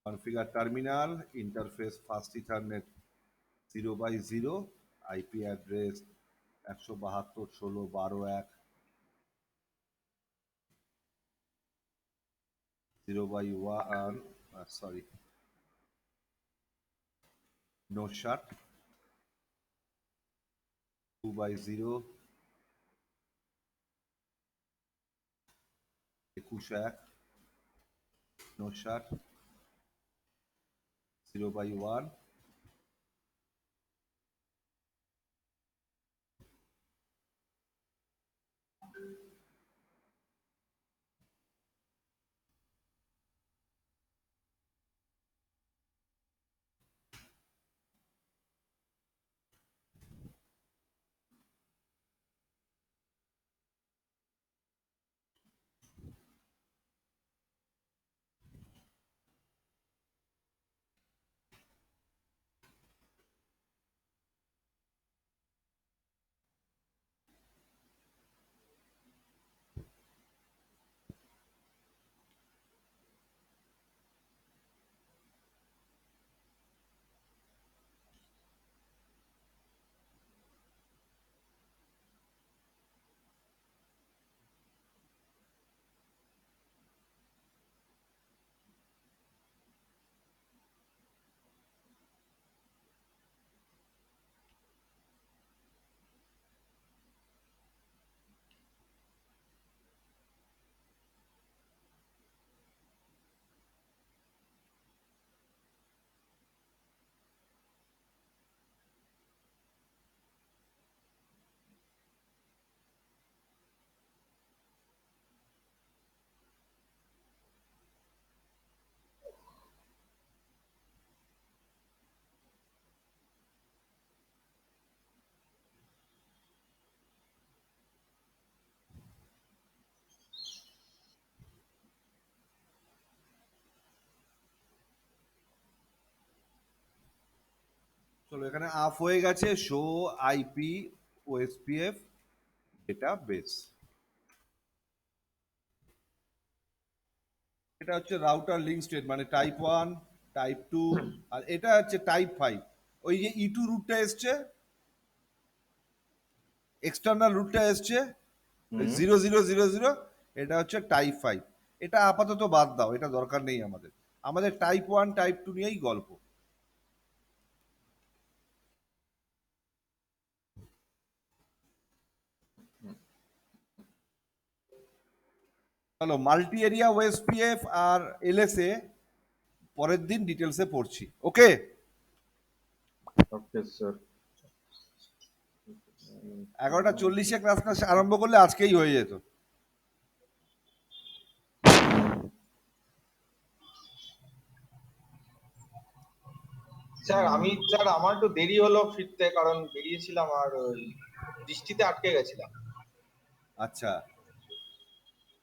configure terminal interface first ethernet 0/0, IP address 172.16.12.1, 0/1, sorry no shut, 2/0, 21.1 no shut, 0/1। চলো এখানে আপ হয়ে গেছে শো আইপি ওএসপিএফ ডেটাবেস। এটা হচ্ছে রাউটার লিঙ্ক স্টেট, মানে টাইপ 1, টাইপ 2, আর এটা হচ্ছে টাইপ 5। ওই যে E2 রুটটা এসছে, এক্সটার্নাল রুটটা এসছে 0000, এটা হচ্ছে টাইপ 5। এটা আপাতত বাদ দাও, এটা দরকার নেই আমাদের। আমাদের টাইপ 1 টাইপ 2 নিয়েই গল্প। চলো মাল্টি এরিয়া ওএসপিএফ আর এলএসএ পরের দিন ডিটেলসে পড়ছি। ওকে, ওকে স্যার। 11:40 ক্লাসটা আরম্ভ করলে আজকেই হয়ে যেত। স্যার আমার একটু দেরি হলো ফিরতে, কারণ বেরিয়েছিলাম আর ওই বৃষ্টিতে আটকে গেছিলাম। আচ্ছা,